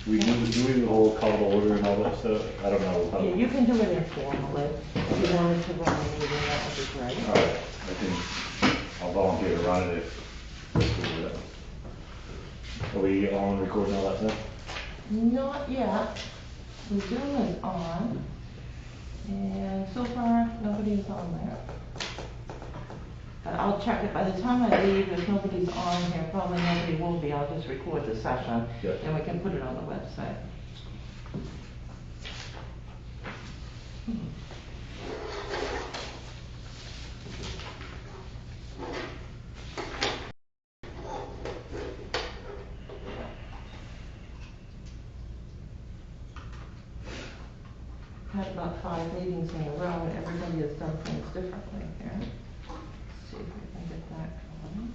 Do we hold call to order and all that stuff? I don't know. Yeah, you can do it informally. If you wanted to run a meeting, that would be great. Alright, I'll volunteer to run it if we'll do that. Are we on recording all that stuff? Not yet. The Zoom is on, and so far, nobody is on there. But I'll check it. By the time I leave, if nobody's on here, probably nobody will be. I'll just record the session, Yeah. and we can put it on the website. Had about 5 meetings in a row, and everybody has done things differently here. Let's see if we can get that going.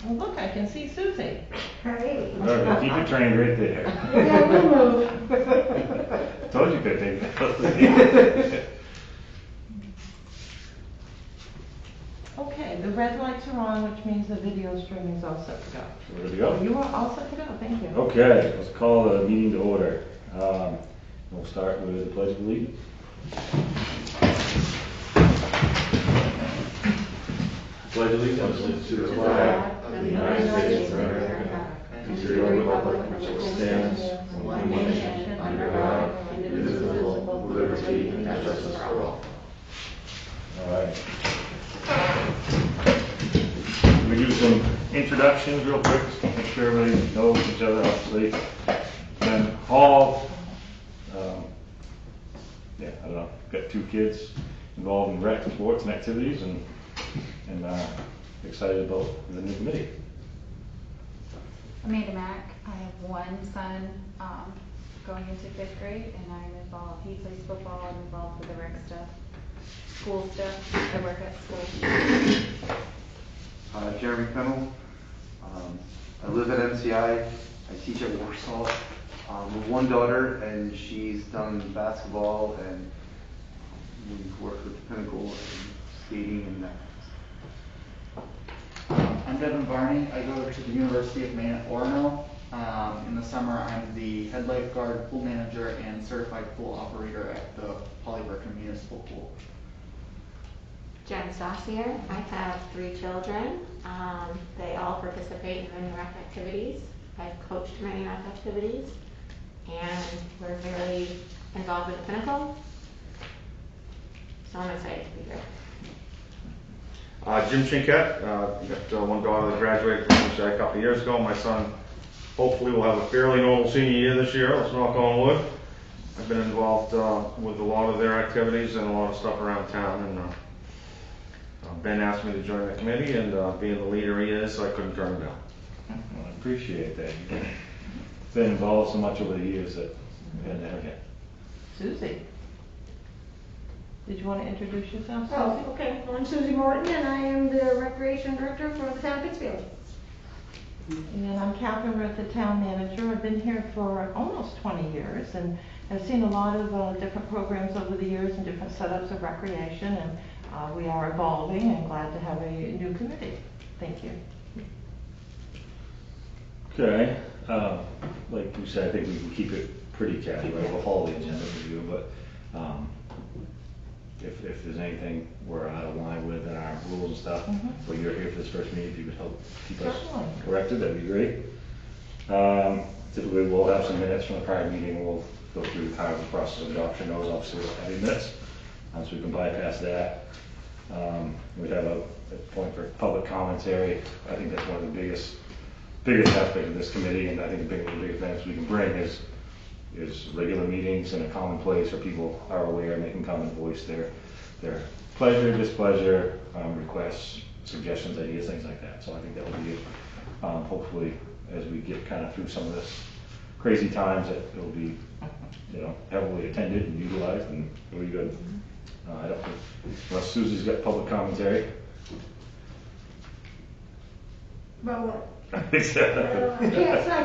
Oh, look, I can see Susie. Hey. Alright, keep it trained right there. Yeah, we'll move. Told you could take that. Okay, the red lights are on, which means the video streaming is all set to go. Ready to go? You are all set to go, thank you. Okay, let's call the meeting to order. We'll start with the pledge of allegiance. Pledge allegiance to the flag of the United States of America and to the republic which stands one nation under God, indivisible, with liberty and justice for all. All right. We do some introductions real quick, just to make sure everybody knows each other, obviously. And Hall, I don't know, got 2 kids involved in rec sports and activities, and excited about the new committee. Amanda Mack. I have 1 son going into 5th grade, and I'm involved. He plays football. I'm involved with the rec stuff, school stuff. I work at school. Jeremy Pennell. I live at MCI. I teach at Warsaw. With 1 daughter, and she's done basketball, and we've worked with Pinnacle and skating and that. I'm Devin Varney. I go to the University of Maine at Orono. In the summer, I'm the head lifeguard, pool manager, and certified pool operator at the Polyburton Municipal Pool. Jen Saucier. I have 3 children. They all participate in many rec activities. I've coached many rec activities, and we're very involved with the Pinnacle. So I'm excited to be here. Jim Chinkett, got 1 daughter that graduated from MCI a couple of years ago. My son hopefully will have a fairly normal senior year this year, let's knock on wood. I've been involved with a lot of their activities and a lot of stuff around town, and Ben asked me to join the committee, and being the leader he is, so I couldn't turn him down. Well, I appreciate that. You've been involved so much over the years that we had to have you. Susie. Did you want to introduce yourself, Susie? Oh, okay. Well, I'm Susie Morton, and I am the Recreation Director for the town of Pittsfield. And I'm Catherine Ruth, the town manager. I've been here for almost 20 years, and I've seen a lot of different programs over the years and different setups of recreation, and we are evolving and glad to have a new committee. Thank you. Okay, like you said, I think we can keep it pretty casual. We'll follow the agenda for you, but if there's anything we're out of line with in our rules and stuff, but you're here for this first meeting, if you could help keep us corrected, that'd be great. Typically, we'll have some minutes from the prior meeting. We'll go through the kind of the process of adoption. Those obviously will have minutes, so we can bypass that. We have a point for public commentary. I think that's one of the biggest aspect of this committee, and I think one of the biggest things we can bring is regular meetings and a common place where people are aware and they can come and voice their pleasure, displeasure, requests, suggestions, ideas, things like that. So I think that will be hopefully as we get kind of through some of this crazy times, that it will be heavily attended and utilized, and it'll be good. I don't think unless Susie's got public commentary. About what? I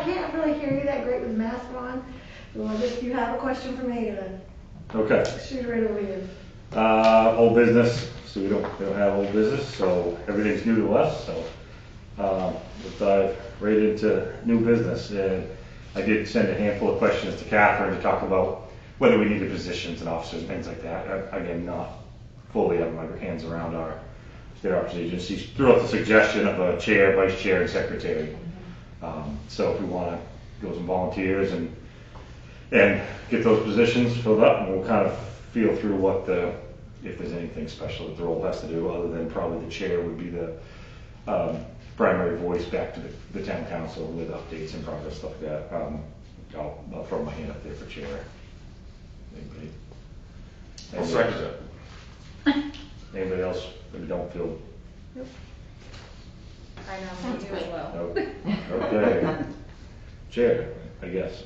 can't really hear you that great with the mask on. Well, if you have a question for me, then Okay. shoot it right over you. Old business, so we don't have old business, so everything's new to us, so, we'll dive right into new business. And I did send a handful of questions to Catherine to talk about whether we needed positions and officers and things like that. Again, not fully have my hands around our procedures. She threw out the suggestion of a chair, vice chair, and secretary. So if we want to go some volunteers and get those positions filled up, and we'll kind of feel through if there's anything special that the role has to do, other than probably the chair would be the primary voice back to the town council with updates and progress, stuff like that. I'll throw my hand up there for chair. Anybody? I'll second it. Anybody else that we don't feel? I know, Sounds you as good. well. Okay. Chair, I guess.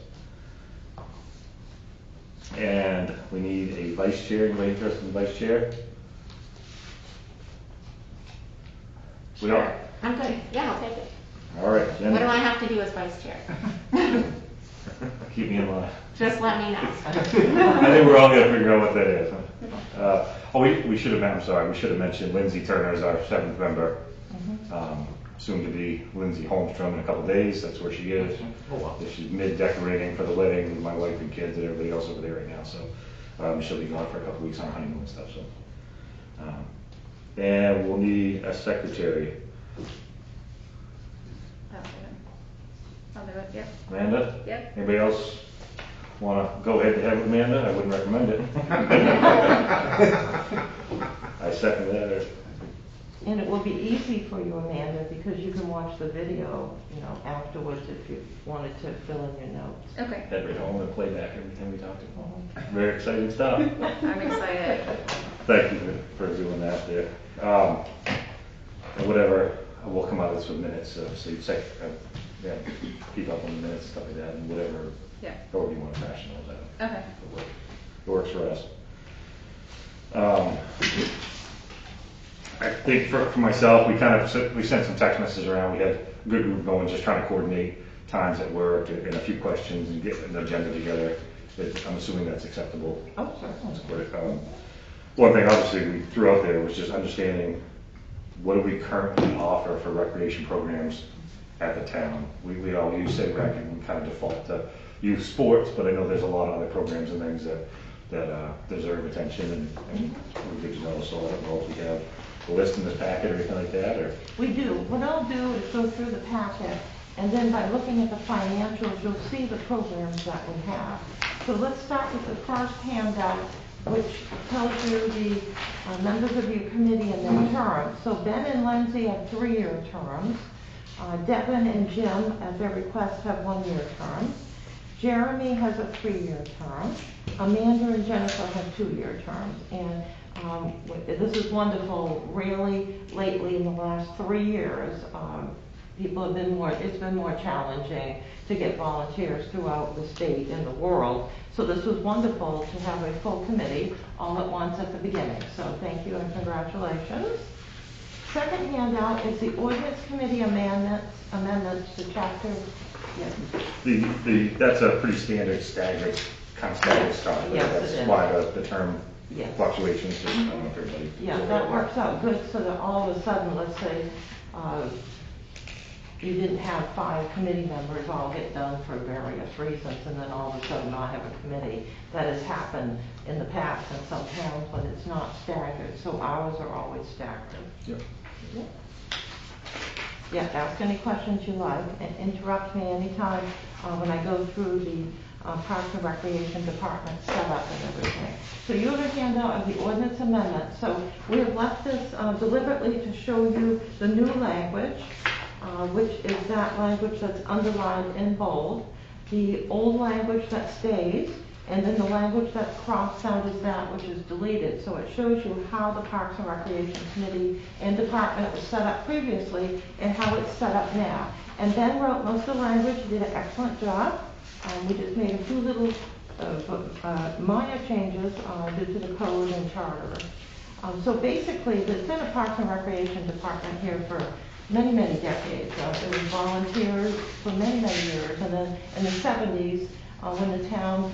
And we need a vice chair. Anybody interested in vice chair? We are. I'm good. Yeah, I'll take it. All right, Jen. What do I have to do as vice chair? Keep me in line. Just let me know. I think we're all gonna figure out what that is. We should have, I'm sorry, we should have mentioned Lindsay Turner is our 7th member. Soon to be Lindsay Holmstrom in a couple days. That's where she is. Oh, wow. She's mid-decorating for the wedding with my wife and kids and everybody else over there right now. So she'll be gone for a couple weeks on her honeymoon and stuff. So, and we'll need a secretary. I'll do it, yep. Amanda? Yep. Anybody else want to go head to head with Amanda? I wouldn't recommend it. I second that. And it will be easy for you, Amanda, because you can watch the video, afterwards if you wanted to fill in your notes. Okay, Head right home and play back everything we talked about. Very exciting stuff. I'm excited. Thank you for doing that there. And whatever, we'll come out of this with minutes, so you say, keep up on the minutes, stuff like that, and whatever, Yeah, however you want to fashion those out. okay. It works for us. I think for myself, we sent some text messages around. We had a good group going, just trying to coordinate times at work and a few questions and get an agenda together. I'm assuming that's acceptable. Oh, sure. That's great. One thing obviously we threw out there was just understanding what do we currently offer for recreation programs at the town. We all use Say Rec and we kind of default to youth sports, but I know there's a lot of other programs and things that deserve attention and we're good to know. So I don't know if we have a list in this packet or anything like that, or? We do. What I'll do is go through the packet, and then by looking at the financials, you'll see the programs that we have. So let's start with the first handout, which tells you the members of your committee and their terms. So Ben and Lindsay have 3-year terms. Devin and Jim, at their request, have 1-year terms. Jeremy has a 3-year term. Amanda and Jennifer have 2-year terms. And this is wonderful. Really, lately in the last 3 years, it's been more challenging to get volunteers throughout the state and the world. So this was wonderful to have a full committee all at once at the beginning. So thank you and congratulations. Second handout is the ordinance committee amendments to chapter. Yes. That's a pretty standard staggered stuff. Yes, That's it is. why the term Yes. fluctuations, just, I don't know if everybody. Yeah, that works out good, so that all of a sudden, let's say, you didn't have 5 committee members all get done for various reasons, and then all of a sudden not have a committee. That has happened in the past in some towns, but it's not staggered, so ours are always staggered. Yep. Yeah, ask any questions you like, and interrupt me anytime when I go through the Parks and Recreation Department setup and everything. So you have a handout of the ordinance amendment. So we have left this deliberately to show you the new language, which is that language that's underlined in bold, the old language that stays, and then the language that's crossed out is that which is deleted. So it shows you how the Parks and Recreation Committee and Department was set up previously and how it's set up now. And Ben wrote most of the language. He did an excellent job. We just made a few little minor changes due to the code and charter. So basically, there's been a Parks and Recreation Department here for many, many decades. It was volunteers for many, many years. And then in the 70s, when the town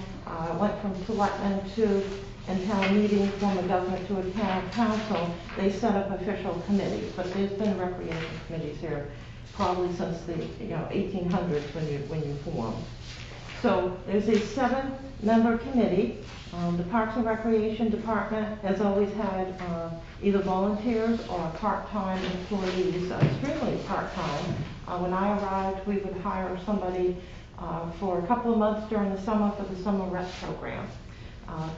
went from selectmen to and town meeting, form of government to a town council, they set up official committees. But there's been recreation committees here probably since the 1800s when you formed. So there's a 7-member committee. The Parks and Recreation Department has always had either volunteers or part-time employees, extremely part-time. When I arrived, we would hire somebody for a couple of months during the summer for the summer rec program.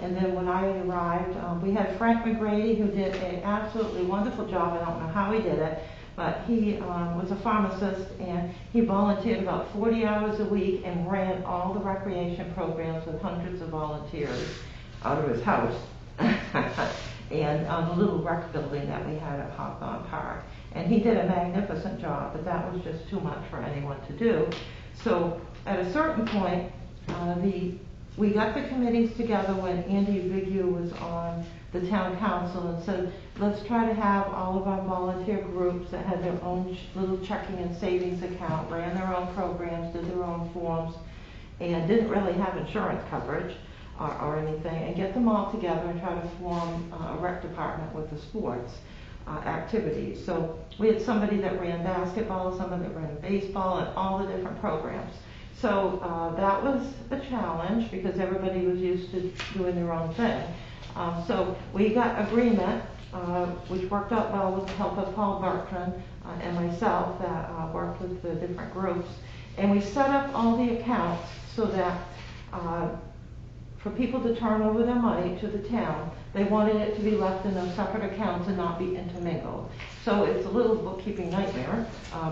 And then when I arrived, we had Frank McGrady, who did an absolutely wonderful job. I don't know how he did it, but he was a pharmacist, and he volunteered about 40 hours a week and ran all the recreation programs with hundreds of volunteers out of his house and the little rec building that we had at Hawthorne Park. And he did a magnificent job, but that was just too much for anyone to do. So at a certain point, we got the committees together when Andy Vigu was on the town council and said, let's try to have all of our volunteer groups that had their own little checking and savings account, ran their own programs, did their own forms, and didn't really have insurance coverage or anything, and get them all together and try to form a rec department with the sports activities. So we had somebody that ran basketball, somebody that ran baseball, and all the different programs. So that was a challenge because everybody was used to doing their own thing. So we got agreement, which worked out well with the help of Paul Bertrand and myself that worked with the different groups. And we set up all the accounts so that for people to turn over their money to the town, they wanted it to be left in those separate accounts and not be intermingled. So it's a little bookkeeping nightmare,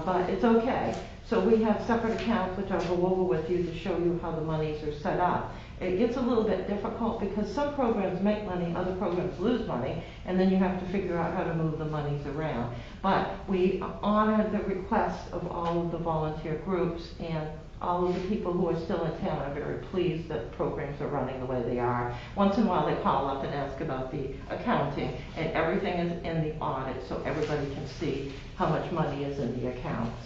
but it's okay. So we have separate accounts, which I'll go over with you to show you how the monies are set up. It gets a little bit difficult because some programs make money, other programs lose money, and then you have to figure out how to move the monies around. But we honor the requests of all of the volunteer groups, and all of the people who are still in town are very pleased that programs are running the way they are. Once in a while they call up and ask about the accounting, and everything is in the audit so everybody can see how much money is in the accounts.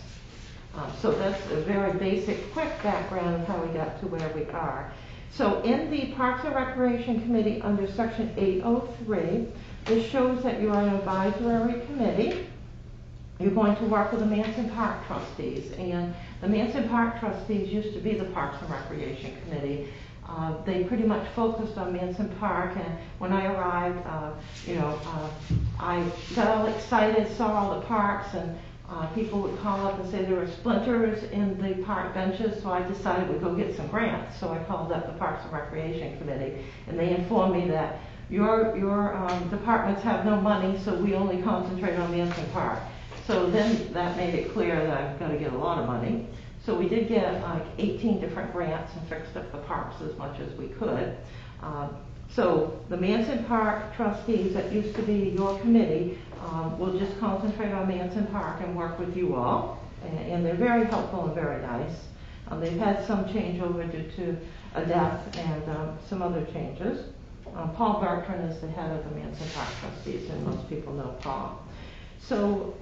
So that's a very basic, quick background of how we got to where we are. So in the Parks and Recreation Committee under Section 803, this shows that you are an advisory committee. You're going to work with the Manson Park trustees, and the Manson Park trustees used to be the Parks and Recreation Committee. They pretty much focused on Manson Park, and when I arrived, I got all excited, saw all the parks, and people would call up and say there were splinters in the park benches, so I decided we'd go get some grants. So I called up the Parks and Recreation Committee, and they informed me that your departments have no money, so we only concentrate on Manson Park. So then that made it clear that I've got to get a lot of money. So we did get like 18 different grants and fixed up the parks as much as we could. So the Manson Park trustees that used to be your committee will just concentrate on Manson Park and work with you all. And they're very helpful and very nice. They've had some changeover due to a death and some other changes. Paul Bertrand is the head of the Manson Park trustees, and most people know Paul. So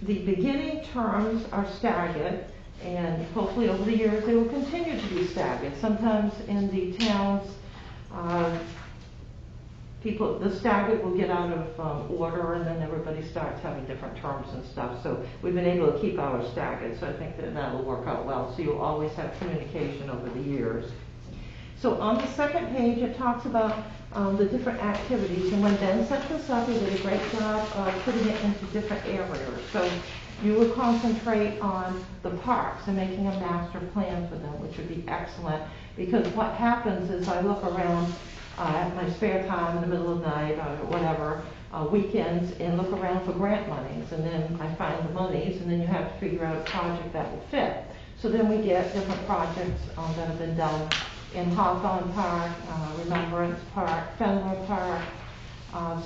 the beginning terms are staggered, and hopefully over the years they will continue to be staggered. Sometimes in the towns, the staggered will get out of order, and then everybody starts having different terms and stuff. So we've been able to keep ours staggered, so I think that will work out well. So you'll always have communication over the years. So on the second page, it talks about the different activities, and when Ben set this up, he did a great job of putting it into different areas. So you will concentrate on the parks and making a master plan for them, which would be excellent, because what happens is I look around at my spare time in the middle of the night or whatever, weekends, and look around for grant monies, and then I find the monies, and then you have to figure out a project that will fit. So then we get different projects that have been done in Hawthorne Park, Remembrance Park, Fenway Park,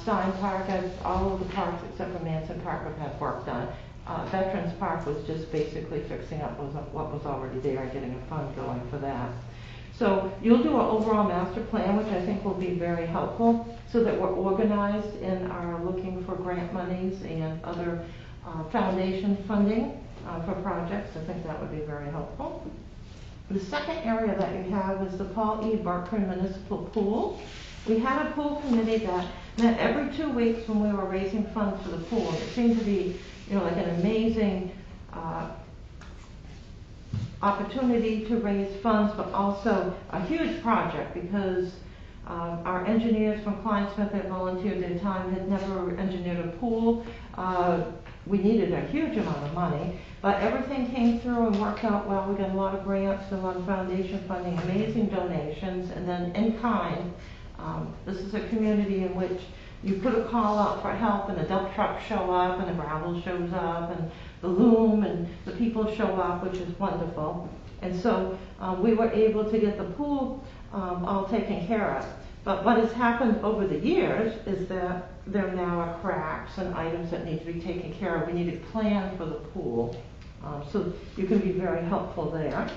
Stein Park, all of the parks except for Manson Park have had work done. Veterans Park was just basically fixing up what was already there and getting a fund going for that. So you'll do an overall master plan, which I think will be very helpful, so that we're organized in our looking for grant monies and other foundation funding for projects. I think that would be very helpful. The second area that you have is the Paul E. Berkman Municipal Pool. We had a pool committee that met every 2 weeks when we were raising funds for the pool. And it seemed to be, like an amazing opportunity to raise funds, but also a huge project because our engineers from Klein Smith that volunteered their time had never engineered a pool. We needed a huge amount of money, but everything came through and worked out well. We got a lot of grants, a lot of foundation funding, amazing donations, and then in kind. This is a community in which you put a call out for help and the dump trucks show up and the gravel shows up and the loom and the people show up, which is wonderful. And so we were able to get the pool all taken care of. But what has happened over the years is that there now are cracks and items that need to be taken care of. We need a plan for the pool. So you can be very helpful there.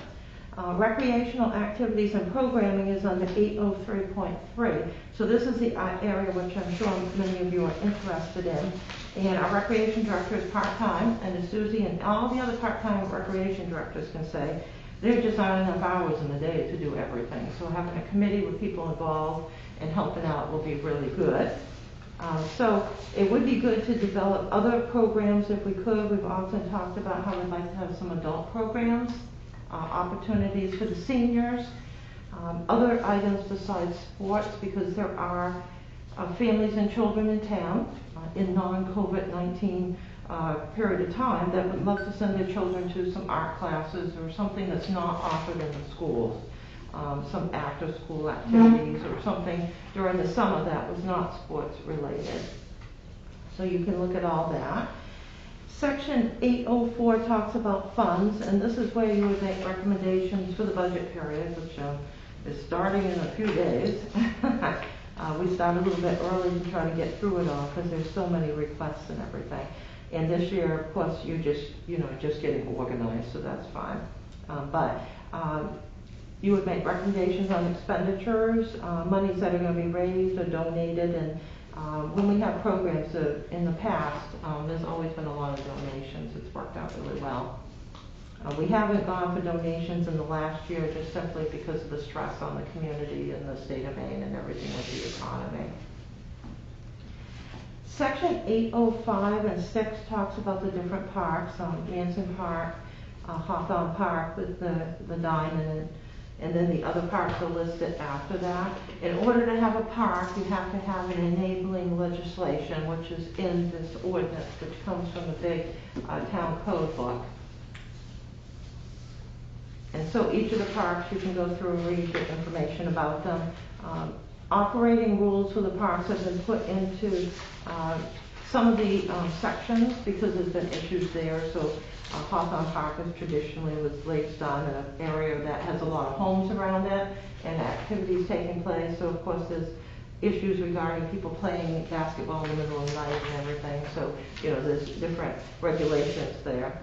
Recreational activities and programming is under 803.3. So this is the area which I'm sure many of you are interested in. And our recreation director is part-time, and as Susie and all the other part-time recreation directors can say, there just aren't enough hours in the day to do everything. So having a committee with people involved and helping out will be really good. So it would be good to develop other programs if we could. We've often talked about how we'd like to have some adult programs, opportunities for the seniors, other items besides sports, because there are families and children in town in non-COVID-19 period of time that would love to send their children to some art classes or something that's not offered in the schools. Some after-school activities or something during the summer that was not sports related. So you can look at all that. Section 804 talks about funds, and this is where you would make recommendations for the budget period, which is starting in a few days. We started a little bit early to try to get through it all because there's so many requests and everything. And this year, of course, you're just getting organized, so that's fine. But you would make recommendations on expenditures, monies that are going to be raised or donated, and when we have programs in the past, there's always been a lot of donations. It's worked out really well. We haven't gone for donations in the last year just simply because of the stress on the community and the state of Maine and everything with the economy. Section 805 and 6 talks about the different parks, Manson Park, Hawthorne Park with the diamond, and then the other parks are listed after that. In order to have a park, you have to have an enabling legislation, which is in this ordinance, which comes from the big town code book. And so each of the parks, you can go through and read the information about them. Operating rules for the parks have been put into some of the sections because there's been issues there. So Hawthorne Park is traditionally was placed on an area that has a lot of homes around it and activities taking place. So of course there's issues regarding people playing basketball in the middle of the night and everything. So there's different regulations there.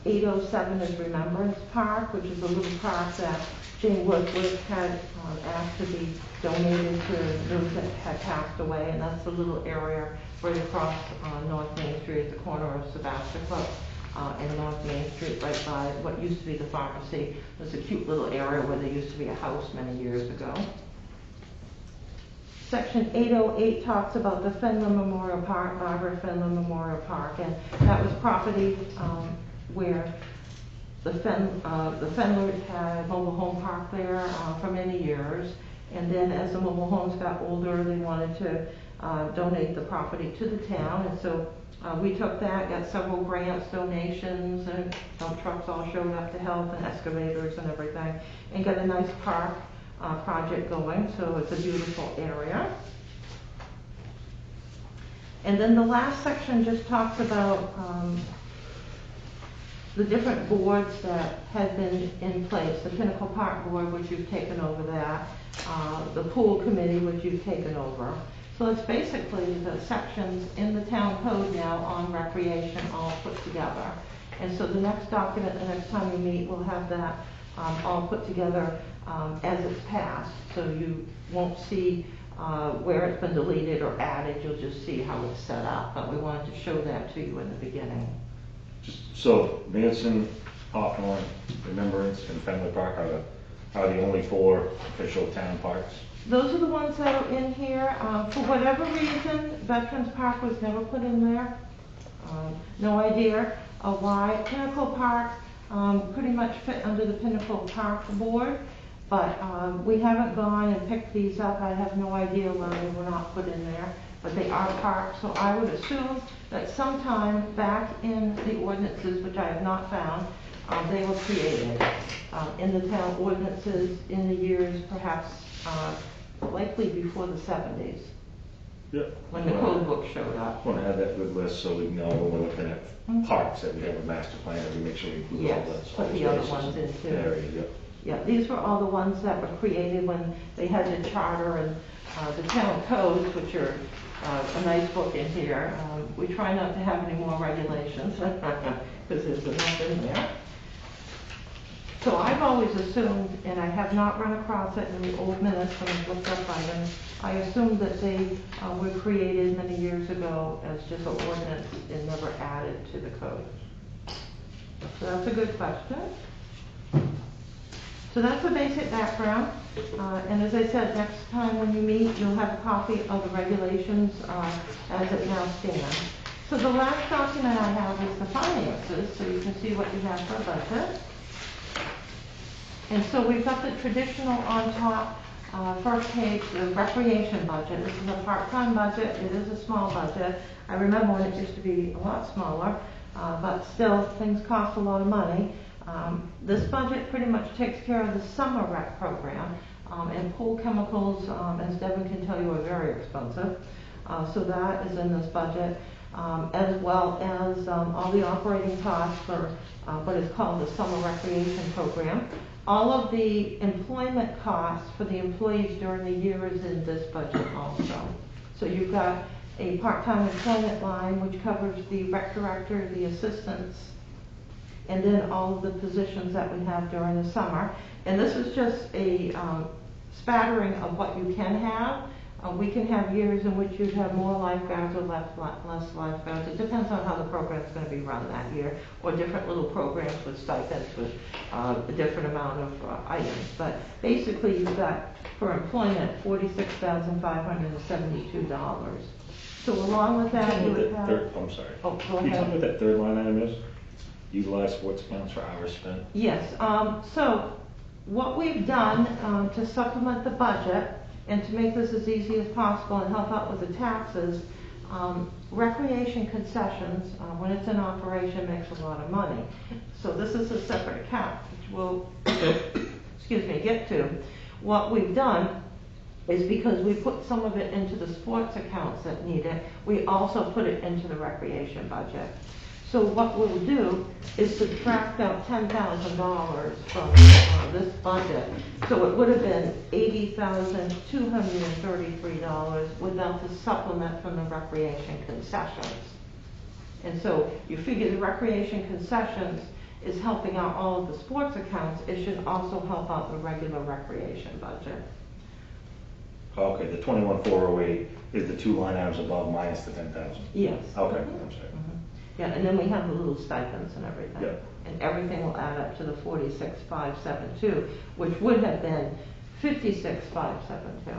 807 is Remembrance Park, which is a little park that Jane Woodward had asked to be donated to those that had passed away, and that's the little area right across North Main Street at the corner of Sebastopol and North Main Street, right by what used to be the pharmacy. There's a cute little area where there used to be a house many years ago. Section 808 talks about the Fenler Memorial Park, Barbara Fenler Memorial Park, and that was property where the Fenlers had a mobile home park there for many years. And then as the mobile homes got older, they wanted to donate the property to the town. And so we took that, got several grants, donations, and dump trucks all showed up to help, and excavators and everything, and got a nice park project going. So it's a beautiful area. And then the last section just talks about the different boards that had been in place. The Pinnacle Park Board, which you've taken over that. The Pool Committee, which you've taken over. So it's basically the sections in the town code now on recreation all put together. And so the next document, the next time we meet, we'll have that all put together as it's passed. So you won't see where it's been deleted or added, you'll just see how it's set up, but we wanted to show that to you in the beginning. Just so Manson, Hawthorne, Remembrance, and Fenway Park are the only 4 official town parks. Those are the ones that are in here. For whatever reason, Veterans Park was never put in there. No idea why. Pinnacle Park pretty much fit under the Pinnacle Park Board, but we haven't gone and picked these up. I have no idea why they were not put in there, but they are parks, so I would assume that sometime back in the ordinances, which I have not found, they were created in the town ordinances in the years perhaps likely before the 70s, Yep. when the code book showed up. I want to have that good list so we know when we're looking at parks that we have a master plan, that we make sure we include all Yes, the. put the other ones in too. Area, yep. Yeah, these were all the ones that were created when they had the charter and the town codes, which are a nice book in here. We try not to have any more regulations because there's enough in there. So I've always assumed, and I have not run across it in the old minutes when I've looked up items, I assumed that they were created many years ago as just an ordinance and never added to the code. So that's a good question. So that's the basic background. And as I said, next time when you meet, you'll have a copy of the regulations as it now stands. So the last document I have is the finances, so you can see what you have for a budget. And so we've got the traditional on top, first page, the recreation budget. This is a part-time budget. It is a small budget. I remember when it used to be a lot smaller, but still things cost a lot of money. This budget pretty much takes care of the summer rec program, and pool chemicals, as Devin can tell you, are very expensive. So that is in this budget, as well as all the operating costs for what is called the summer recreation program. All of the employment costs for the employees during the year is in this budget also. So you've got a part-time employment line which covers the rec director, the assistants, and then all of the positions that we have during the summer. And this is just a spattering of what you can have. We can have years in which you have more lifeguards or less lifeguards. It depends on how the program's going to be run that year, or different little programs with stipends with a different amount of items. But basically, you've got for employment $46,572. So along with that, you would have. I'm sorry. Oh, go Can you tell me ahead. what that third line item is? Utilize sports accounts for hours spent. Yes. So what we've done to supplement the budget and to make this as easy as possible and help out with the taxes, recreation concessions, when it's in operation, makes a lot of money. So this is a separate account, which we'll, get to. What we've done is because we put some of it into the sports accounts that need it, we also put it into the recreation budget. So what we'll do is subtract out $10,000 from this budget. So it would have been $80,233 without the supplement from the recreation concessions. And so you figure the recreation concessions is helping out all of the sports accounts. It should also help out the regular recreation budget. Okay, the 21,408 is the 2 line items above minus the 10,000. Yes. Okay, I'm sorry. Yeah, and then we have the little stipends and everything. Yeah. And everything will add up to the 46,572, which would have been 56,572.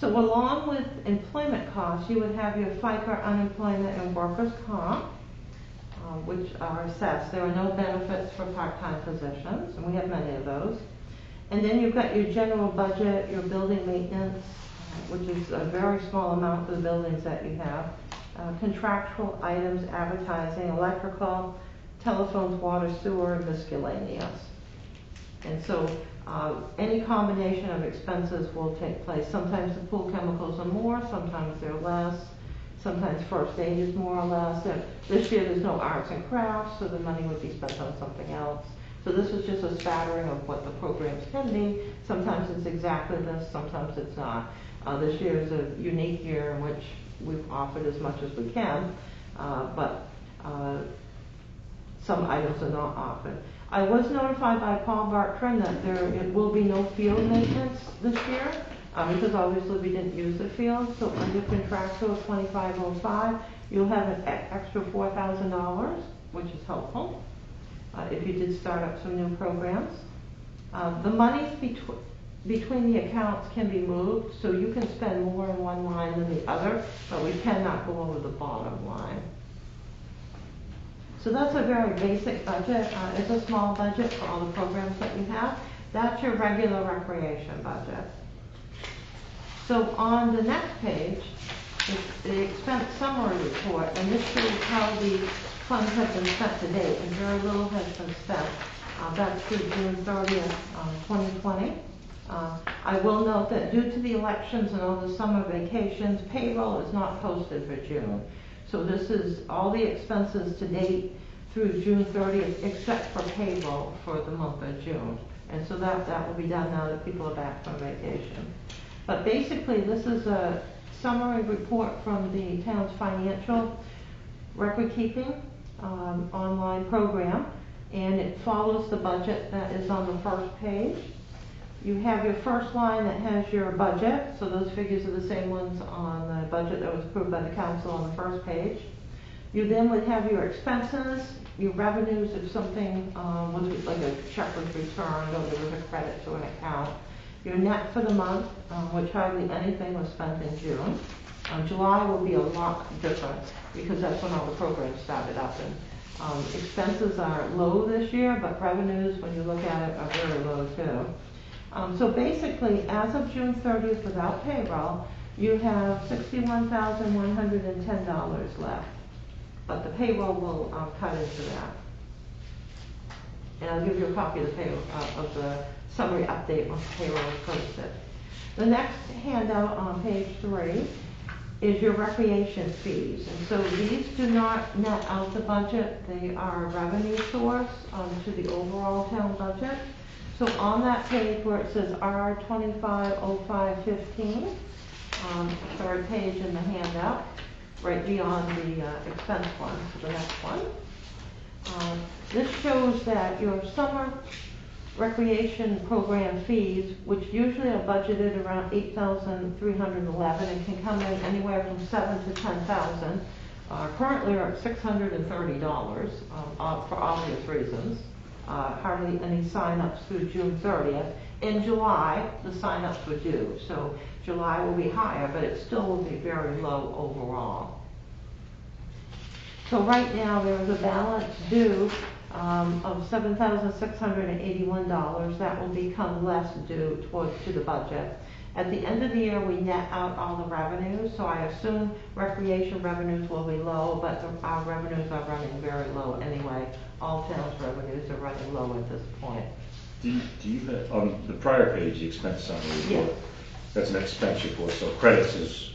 So along with employment costs, you would have your FICA, unemployment, and workers' comp, which are assessed. There are no benefits for part-time positions, and we have many of those. And then you've got your general budget, your building maintenance, which is a very small amount for the buildings that you have. Contractual items, advertising, electrical, telephones, water, sewer, miscellaneous. And so any combination of expenses will take place. Sometimes the pool chemicals are more, sometimes they're less. Sometimes first aid is more or less. And this year there's no arts and crafts, so the money would be spent on something else. So this is just a spattering of what the programs can be. Sometimes it's exactly this, sometimes it's not. This year is a unique year in which we've offered as much as we can, but some items are not offered. I was notified by Paul Bartram that it will be no field maintenance this year, because obviously we didn't use the field, so under contractual 2505, you'll have an extra $4,000, which is helpful, if you did start up some new programs. The monies between the accounts can be moved, so you can spend more in one line than the other, but we cannot go over the bottom line. So that's a very basic budget. It's a small budget for all the programs that you have. That's your regular recreation budget. So on the next page is the expense summary report, and this shows how the funds have been spent to date, and very little has been spent. That's through June 30th, 2020. I will note that due to the elections and all the summer vacations, payroll is not posted for June. So this is all the expenses to date through June 30th, except for payroll for the month of June. And so that will be done now that people are back from vacation. But basically, this is a summary report from the town's financial record keeping online program, and it follows the budget that is on the first page. You have your first line that has your budget, so those figures are the same ones on the budget that was approved by the council on the first page. You then would have your expenses, your revenues if something was like a check was returned or there was a credit to an account. Your net for the month, which hardly anything was spent in June. July will be a lot different because that's when all the programs started up. And expenses are low this year, but revenues, when you look at it, are very low too. So basically, as of June 30th, without payroll, you have $61,110 left. But the payroll will cut into that. And I'll give you a copy of the payroll, of the summary update once payroll is posted. The next handout on page 3 is your recreation fees. And so these do not net out the budget. They are a revenue source to the overall town budget. So on that page where it says R250515, third page in the handout, right beyond the expense one, so the next one. This shows that your summer recreation program fees, which usually are budgeted around $8,311 and can come in anywhere from $7,000 to $10,000, currently are at $630 for obvious reasons. Hardly any sign-ups through June 30th. In July, the sign-ups were due, so July will be higher, but it still will be very low overall. So right now, there is a balance due of $7,681. That will become less due to the budget. At the end of the year, we net out all the revenues, so I assume recreation revenues will be low, but our revenues are running very low anyway. All towns' revenues are running low at this point. Do you have, on the prior page, the expense summary report, Yes. That's an expense report, so credits is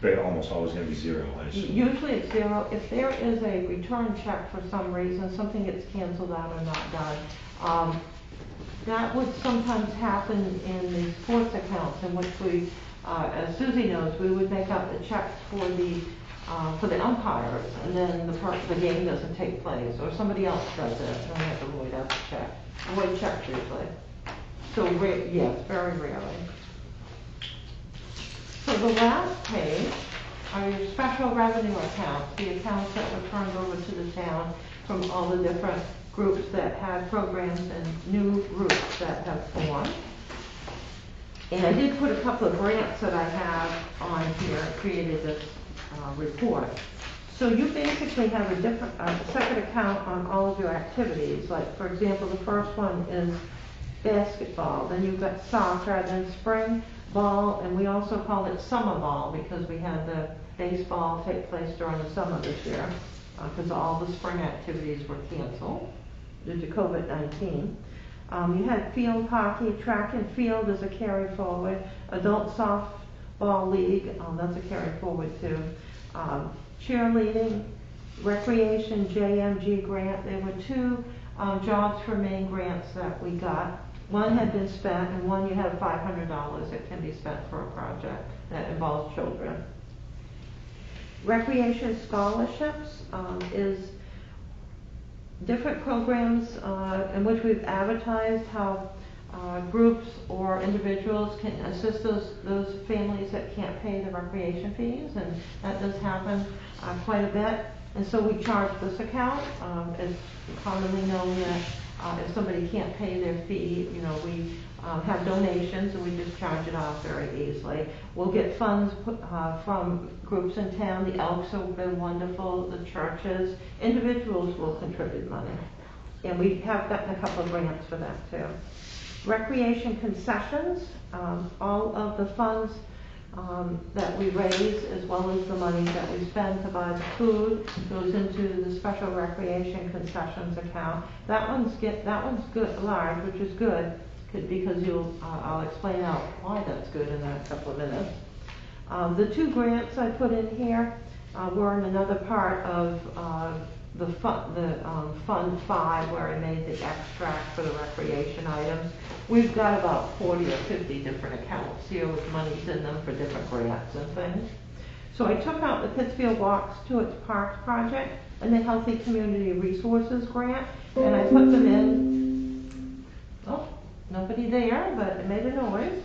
almost always going to be zero, I assume. Usually it's zero. If there is a return check for some reason, something gets canceled out or not done, that would sometimes happen in the sports accounts in which we, as Susie knows, we would make out the checks for the umpires, and then the game doesn't take place, or somebody else does it, and we have to void out the check. Void checks usually. So yes, very rarely. So the last page are your special revenue accounts, the accounts that were turned over to the town from all the different groups that had programs and new groups that have formed. And I did put a couple of grants that I have on here, created this report. So you basically have a separate account on all of your activities. Like, for example, the first one is basketball, then you've got soccer, then spring ball, and we also called it summer ball because we had the baseball take place during the summer this year because all the spring activities were canceled due to COVID-19. You had field hockey, track and field as a carry forward, adult softball league, that's a carry forward too. Cheerleading, recreation, JMG grant. There were 2 Jobs for Maine grants that we got. One had been spent, and one you have $500 that can be spent for a project that involves children. Recreation scholarships is different programs in which we've advertised how groups or individuals can assist those families that can't pay the recreation fees, and that does happen quite a bit. And so we charge this account. It's commonly known that if somebody can't pay their fee, you know, we have donations and we just charge it off very easily. We'll get funds from groups in town. The Elks have been wonderful, the churches, individuals will contribute money. And we have gotten a couple of grants for that too. Recreation concessions, all of the funds that we raise, as well as the money that we spend to buy the food, goes into the special recreation concessions account. That one's good, large, which is good, because I'll explain out why that's good in a couple of minutes. The 2 grants I put in here were in another part of the Fund 5, where I made the extract for the recreation items. We've got about 40 or 50 different accounts here with monies in them for different grants and things. So I took out the Pittsfield Walks to its Parks project and the Healthy Community Resources grant, and I put them in. Oh, nobody there, but it made a noise.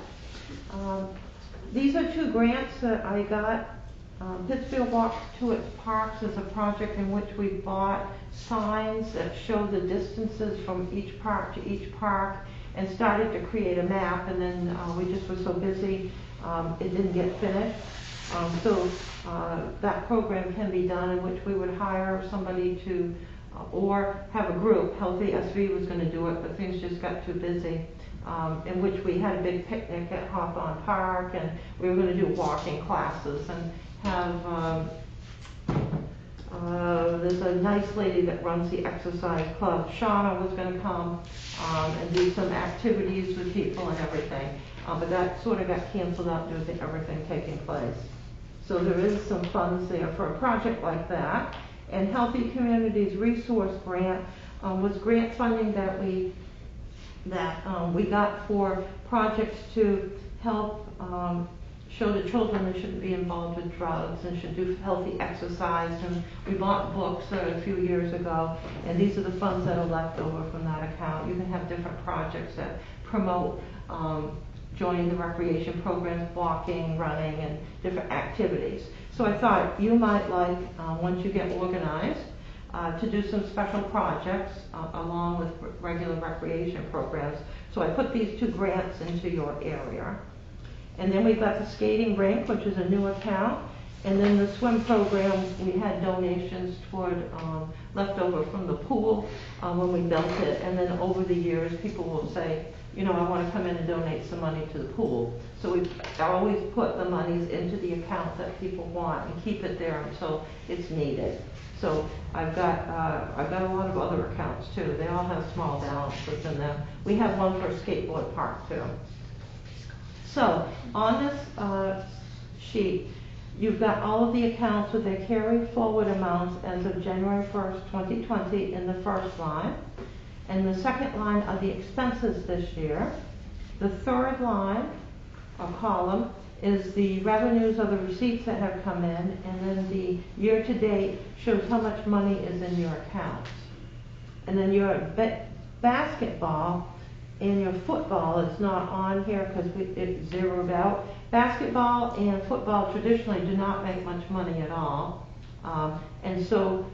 These are 2 grants that I got. Pittsfield Walks to its Parks is a project in which we bought signs that show the distances from each park to each park, and started to create a map, and then we just were so busy it didn't get finished. So that program can be done, in which we would hire somebody to or have a group. Healthy SV was going to do it, but things just got too busy. In which we had a big picnic at Hawthorne Park, and we were going to do walking classes and have there's a nice lady that runs the exercise club. Shauna was going to come and do some activities with people and everything, but that sort of got canceled out due to everything taking place. So there is some funds there for a project like that. And Healthy Communities Resource Grant was grant funding that we got for projects to help show the children they shouldn't be involved with drugs and should do healthy exercise. And we bought books a few years ago, and these are the funds that are left over from that account. You can have different projects that promote joining the recreation programs, walking, running, and different activities. So I thought you might like, once you get organized, to do some special projects along with regular recreation programs. So I put these 2 grants into your area. And then we've got the skating rink, which is a new account. And then the swim program, we had donations toward leftover from the pool when we built it. And then over the years, people will say, you know, I want to come in and donate some money to the pool. So we always put the monies into the account that people want and keep it there until it's needed. So I've got a lot of other accounts too. They all have small balances in them. We have one for a skateboard park too. So on this sheet, you've got all of the accounts with their carry forward amounts as of January 1st, 2020 in the first line. And the second line are the expenses this year. The third line, or column, is the revenues of the receipts that have come in, and then the year-to-date shows how much money is in your accounts. And then your basketball and your football is not on here because it's zeroed out. Basketball and football traditionally do not make much money at all. And so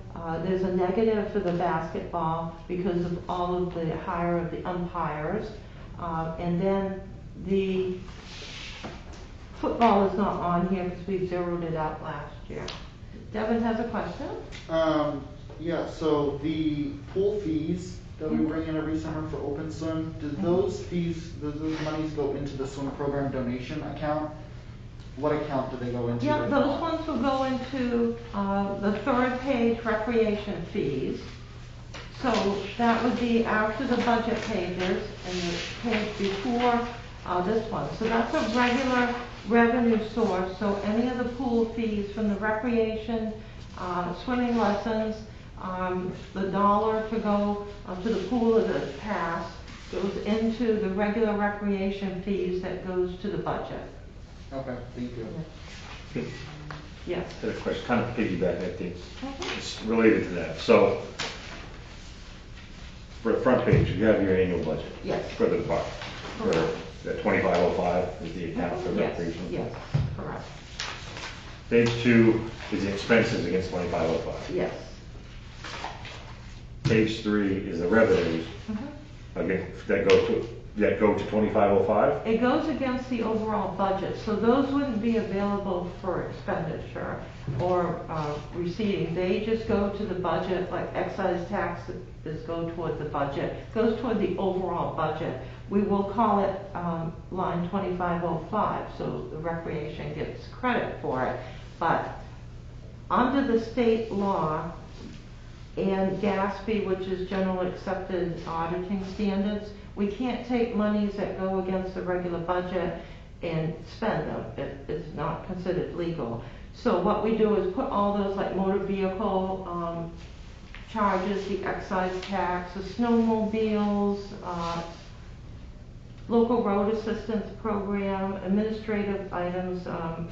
there's a negative for the basketball because of all of the hire of the umpires. And then the football is not on here because we zeroed it out last year. Devin has a question? Yeah, so the pool fees that we bring in every summer for Open Swim, do those fees, those monies go into the swim program donation account? What account do they go into? Yeah, those ones will go into the third page, recreation fees. So that would be after the budget pages and the page before this one. So that's a regular revenue source. So any of the pool fees from the recreation, swimming lessons, the dollar to go to the pool or the pass goes into the regular recreation fees that goes to the budget. Okay, thank you. Yes. I had a question, kind of piggyback, I think. It's related to that. So for the front page, you have your annual budget. Yes. For the department. For the 2505 is the account for Yes, recreation. yes, correct, Page 2 is the expenses against 2505. yes. Page 3 is the revenues again, that go to 2505. It goes against the overall budget, so those wouldn't be available for expenditure or receiving. They just go to the budget, like excise taxes go toward the budget, goes toward the overall budget. We will call it line 2505, so the recreation gets credit for it. But under the state law and GASB, which is General Accepted Auditing Standards, we can't take monies that go against the regular budget and spend them. It's not considered legal. So what we do is put all those like motor vehicle charges, the excise tax, the snowmobiles, local road assistance program, administrative items,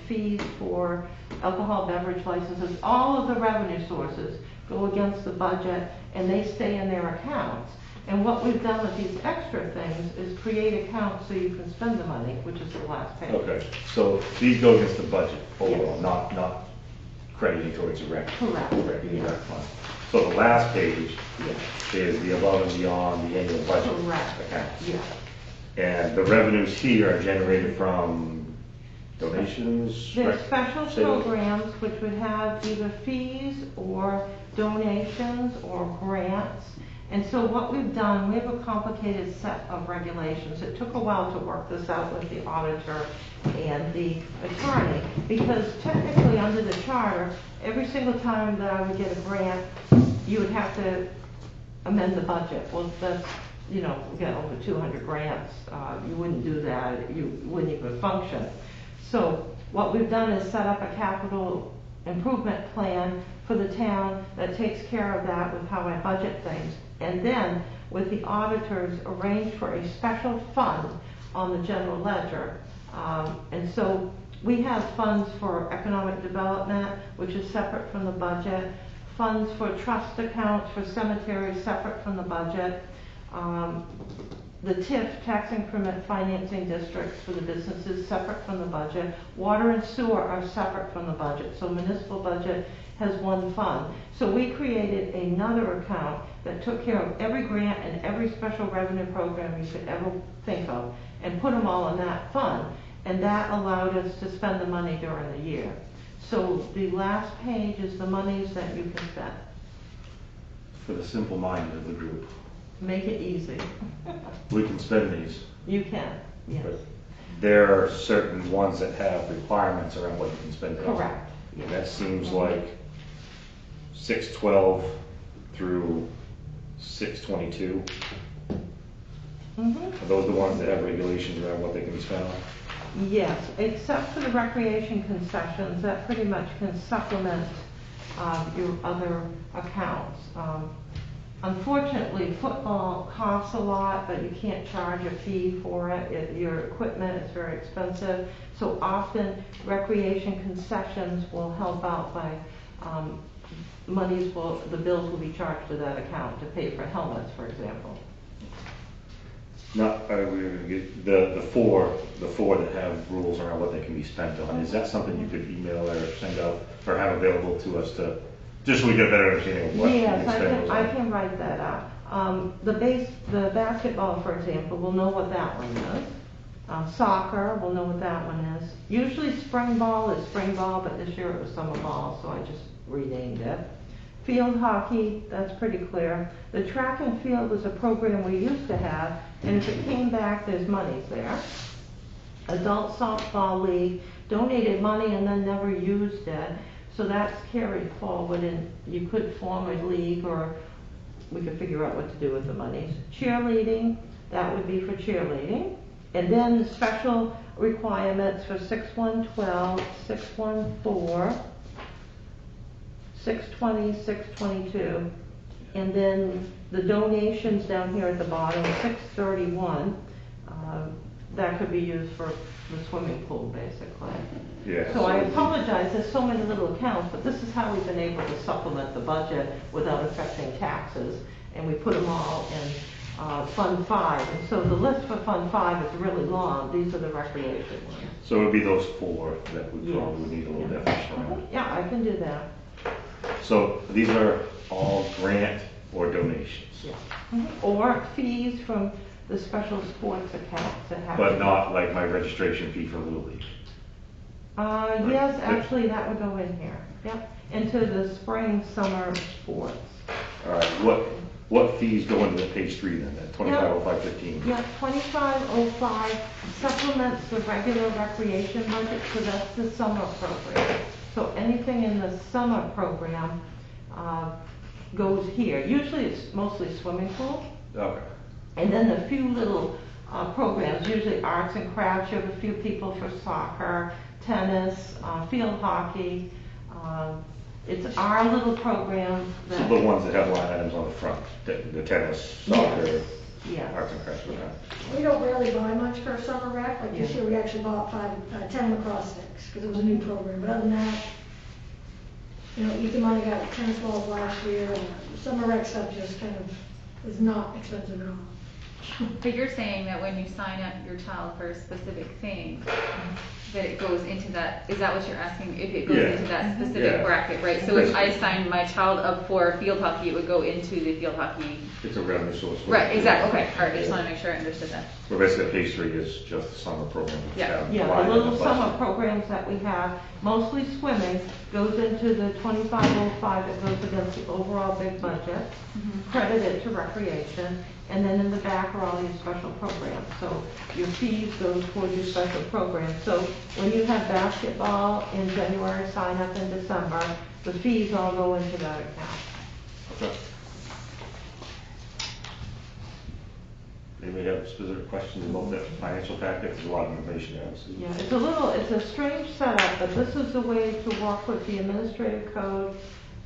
fees for alcohol beverage licenses, all of the revenue sources go against the budget and they stay in their accounts. And what we've done with these extra things is create accounts so you can spend the money, which is the last page. Okay, so these go against the budget overall, Yes. not crediting towards the rec. Correct. Correct, Yes. rec fund. So the last page Yes, is the above and beyond the annual budget correct, account. yes. And the revenues here are generated from donations? There's rec- special sales? programs which would have either fees or donations or grants. And so what we've done, we have a complicated set of regulations. It took a while to work this out with the auditor and the attorney, because technically under the charter, every single time that I would get a grant, you would have to amend the budget. Well, that's, we get over 200 grants. You wouldn't do that. You wouldn't even function. So what we've done is set up a capital improvement plan for the town that takes care of that with how I budget things. And then with the auditors arrange for a special fund on the general ledger. And so we have funds for economic development, which is separate from the budget, funds for trust accounts for cemeteries separate from the budget, the TIF, tax increment financing districts for the businesses, separate from the budget. Water and sewer are separate from the budget. So municipal budget has one fund. So we created another account that took care of every grant and every special revenue program you could ever think of and put them all in that fund. And that allowed us to spend the money during the year. So the last page is the monies that you can spend. For the simple minded of the group, Make it easy. we can spend these. You can, yes. But there are certain ones that have requirements around what you can spend it on. Correct. And that seems like 612 through 622. Are those the ones that have regulations around what they can be spent on? Yes, except for the recreation concessions, that pretty much can supplement your other accounts. Unfortunately, football costs a lot, but you can't charge a fee for it. Your equipment is very expensive. So often, recreation concessions will help out by the bills will be charged to that account to pay for helmets, for example. Not, we're gonna get the four that have rules around what they can be spent on. Is that something you could email or send out or have available to us to, just so we get a better understanding of what you can Yes, spend those on? I can write that out. The basketball, for example, we'll know what that one is. Soccer, we'll know what that one is. Usually spring ball is spring ball, but this year it was summer ball, so I just renamed it. Field hockey, that's pretty clear. The track and field was a program we used to have, and if it came back, there's monies there. Adult softball league, donated money and then never used it, so that's carried forward, and you could form a league, or we could figure out what to do with the monies. Cheerleading, that would be for cheerleading. And then special requirements for 6112, 614, 620, 622, and then the donations down here at the bottom, 631, that could be used for the swimming pool, basically. Yeah. So I apologize, there's so many little accounts, but this is how we've been able to supplement the budget without affecting taxes. And we put them all in Fund 5. And so the list for Fund 5 is really long. These are the recreation ones. So it would be those 4 that we Yes. probably would need a little definition around. Yeah, I can do that. So these are all grant or donations, Or fees from the special sports accounts that have. but not like my registration fee for Little League. Yes, actually, that would go in here. Yep, into the spring, summer sports. All right, what fees go into page 3 then, at 250515? Yeah, 2505 supplements the regular recreation budget, so that's the summer program. So anything in the summer program goes here. Usually it's mostly swimming pool. Okay. And then the few little programs, usually arts and crafts, you have a few people for soccer, tennis, field hockey. It's our little program So that. the ones that have line items on the front, the tennis, soccer, Yes. arts and crafts, okay. We don't really buy much for summer rec, like this Yeah. year we actually bought 10 lacrosse sticks, because it was a new program, but other than that, you know, Ethan Money got tennis balls last year, and summer rec stuff just kind of is not expensive at all. But you're saying that when you sign up your child for a specific thing, that it goes into that, is that what you're asking? If it goes Yeah. into that specific Yeah. bracket, right? So if I signed my child up for field hockey, it would go into the field hockey. It's a revenue source. Right, exactly, okay, all right, I just want to make sure I understood that. So basically, page 3 is just the summer program. Yeah. Yeah, Line the item little summer budget. programs that we have, mostly swimming, goes into the 2505 that goes against the overall big budget, credited to recreation, and then in the back are all your special programs. So your fees go towards your special programs. So when you have basketball in January, sign up in December, the fees all go into that account. Okay. Anybody have specific questions about that financial packet? There's a lot of information there. obviously. Yeah, it's a strange setup, but this is the way to work with the administrative code,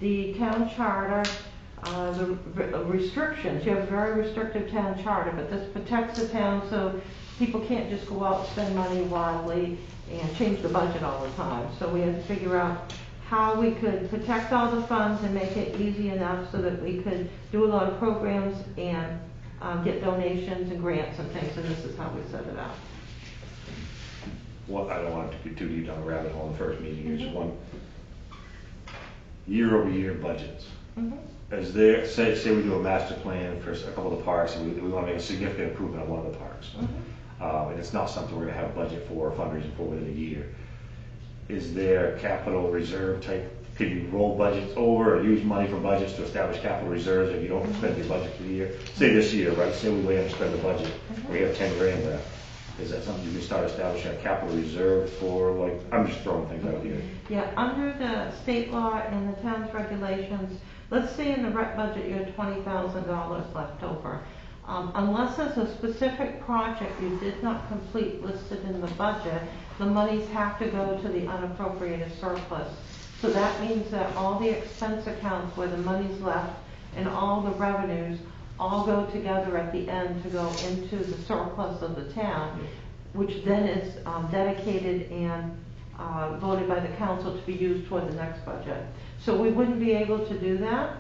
the town charter, the restrictions. You have a very restrictive town charter, but this protects the town so people can't just go out and spend money wildly and change the budget all the time. So we had to figure out how we could protect all the funds and make it easy enough so that we could do a lot of programs and get donations and grants and things, and this is how we set it up. Well, I don't want it to be too deep down the rabbit hole in the first meeting. Here's one. Year-over-year budgets. Is there, say we do a master plan for a couple of the parks, and we want to make a significant improvement on one of the parks. And it's not something we're going to have a budget for or fundraising for within a year. Is there capital reserve type, could you roll budgets over or use money from budgets to establish capital reserves if you don't spend your budget for the year? Say this year, right, say we way underspend the budget, we have 10 grand left. Is that something you can start establishing a capital reserve for, like, I'm just throwing things out here. Yeah, under the state law and the town's regulations, let's say in the rec budget you had $20,000 left over. Unless there's a specific project you did not complete listed in the budget, the monies have to go to the unappropriated surplus. So that means that all the expense accounts where the money's left and all the revenues all go together at the end to go into the surplus of the town, which then is dedicated and voted by the council to be used toward the next budget. So we wouldn't be able to do that.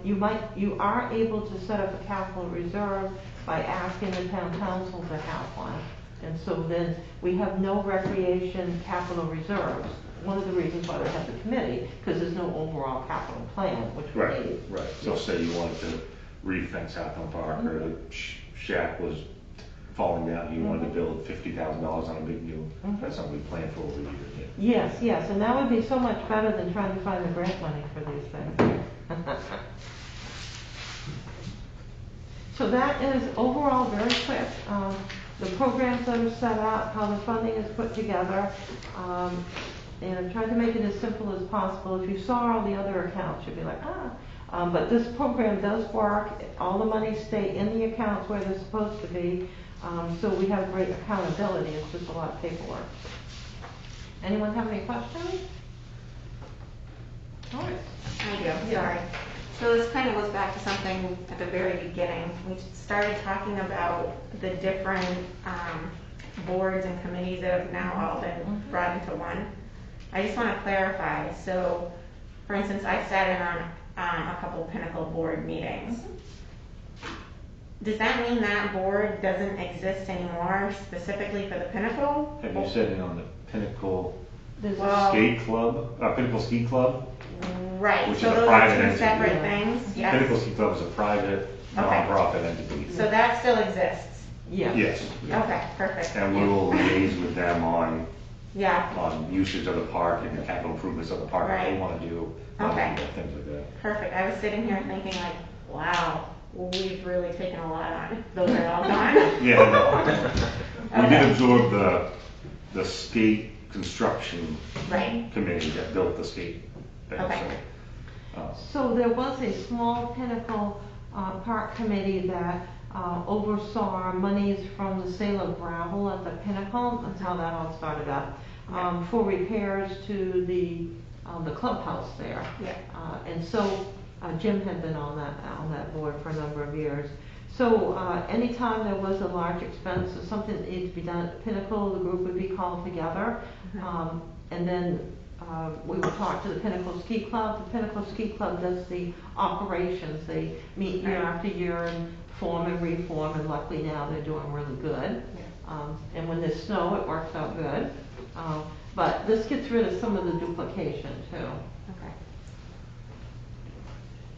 You are able to set up a capital reserve by asking the town council to have one. And so then we have no recreation capital reserves. One of the reasons why we have the committee, because there's no overall capital plan, which we need. Right. So say you wanted to re-fence Hawthorne Park, or the shack was falling down, you wanted to build $50,000 on a big new, that's something we planned for over a year. Yes, and that would be so much better than trying to find the grant money for these things. So that is overall very quick. The programs that are set up, how the funding is put together, and I've tried to make it as simple as possible. If you saw all the other accounts, you'd be like, but this program does work. All the money stay in the accounts where they're supposed to be. So we have great accountability. It's just a lot of paperwork. Anyone have any questions? All right. I do, sorry. So this kind of goes back to something at the very beginning. We started talking about the different boards and committees that have now all been brought into one. I just want to clarify, so, for instance, I sat in on a couple Pinnacle board meetings. Does that mean that board doesn't exist anymore specifically for the Pinnacle? Have you said it on the Pinnacle There's Well- Skate Club, Pinnacle Ski Club? Right, Which so is a those private are two entity. separate things, Pinnacle yes. Ski Club is a private, nonprofit entity. So that still exists? Yeah. Yes, Okay, perfect. and we will liaise with them on Yeah, usage of the park and the capital improvements of the park, what they Right. wanna do, Okay. things like that. perfect. I was sitting here thinking like, wow, we've really taken a lot on. Those are all gone? Yeah, no. We did Okay. absorb the skate construction Right, committee that built the skate thing, Okay. so. So there was a small Pinnacle Park Committee that oversaw monies from the sale of gravel at the Pinnacle. That's how that all started up. For repairs to the clubhouse there. Yeah. And so Jim had been on that board for a number of years. So anytime there was a large expense or something that needed to be done at Pinnacle, the group would be called together. And then we would talk to the Pinnacle Ski Club. The Pinnacle Ski Club does the operations. They meet year Right. after year and form and reform, and luckily now they're doing really good. And when there's snow, it works out good. But this gets rid of some of the duplication too. okay.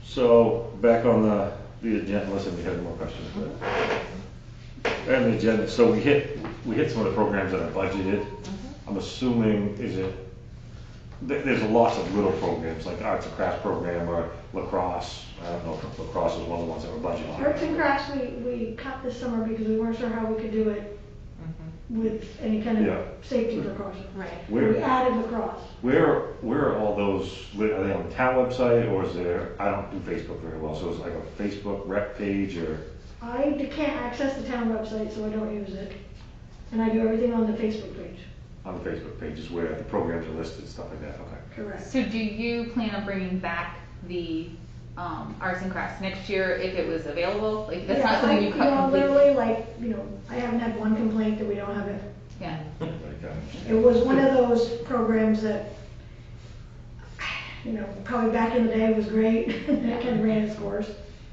So, back on the agenda, unless anybody has more questions, but. And the agenda, so we hit some of the programs that are budgeted. I'm assuming, there's lots of little programs, like arts and crafts program or lacrosse. I don't know if lacrosse is one of the ones that were budgeted. Arts and crafts, we cut this summer because we weren't sure how we could do it with any kind Yeah. of safety precaution. Right. Where- We added lacrosse. Where are all those, are they on the town website, or is there, I don't do Facebook very well, so it's like a Facebook rep page, or? I can't access the town website, so I don't use it. And I do everything on the Facebook page. On the Facebook page is where the programs are listed, stuff like that, okay. Correct. So do you plan on bringing back the arts and crafts next year if it was available? Like, that's not something you cut completely? Literally, like, I haven't had one complaint that we don't have it. Yeah. Like, It was one of those programs that, probably back in the day was great, that kind of ran its course.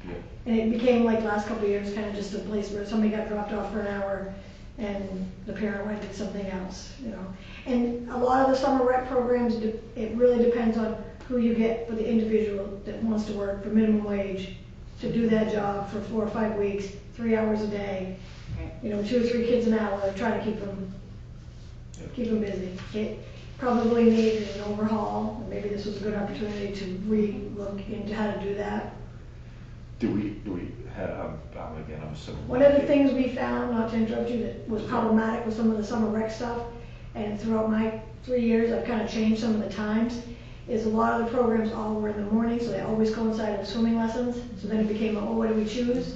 Yeah. And it became like last couple of years, kind of just a place where somebody got dropped off for an hour and the parent went and did something else, And a lot of the summer rec programs, it really depends on who you get for the individual that wants to work for minimum wage to do that job for 4 or 5 weeks, 3 hours a day. Right. 2 or 3 kids an hour, trying to keep them busy. It probably needed an overhaul, and maybe this was a good opportunity to re-look into how to do that. Do we have, again, I'm assuming. One of the things we found, not to interrupt you, that was problematic with some of the summer rec stuff, and throughout my 3 years, I've kind of changed some of the times, is a lot of the programs all were in the morning, so they always coincided with swimming lessons. So then it became, what do we choose?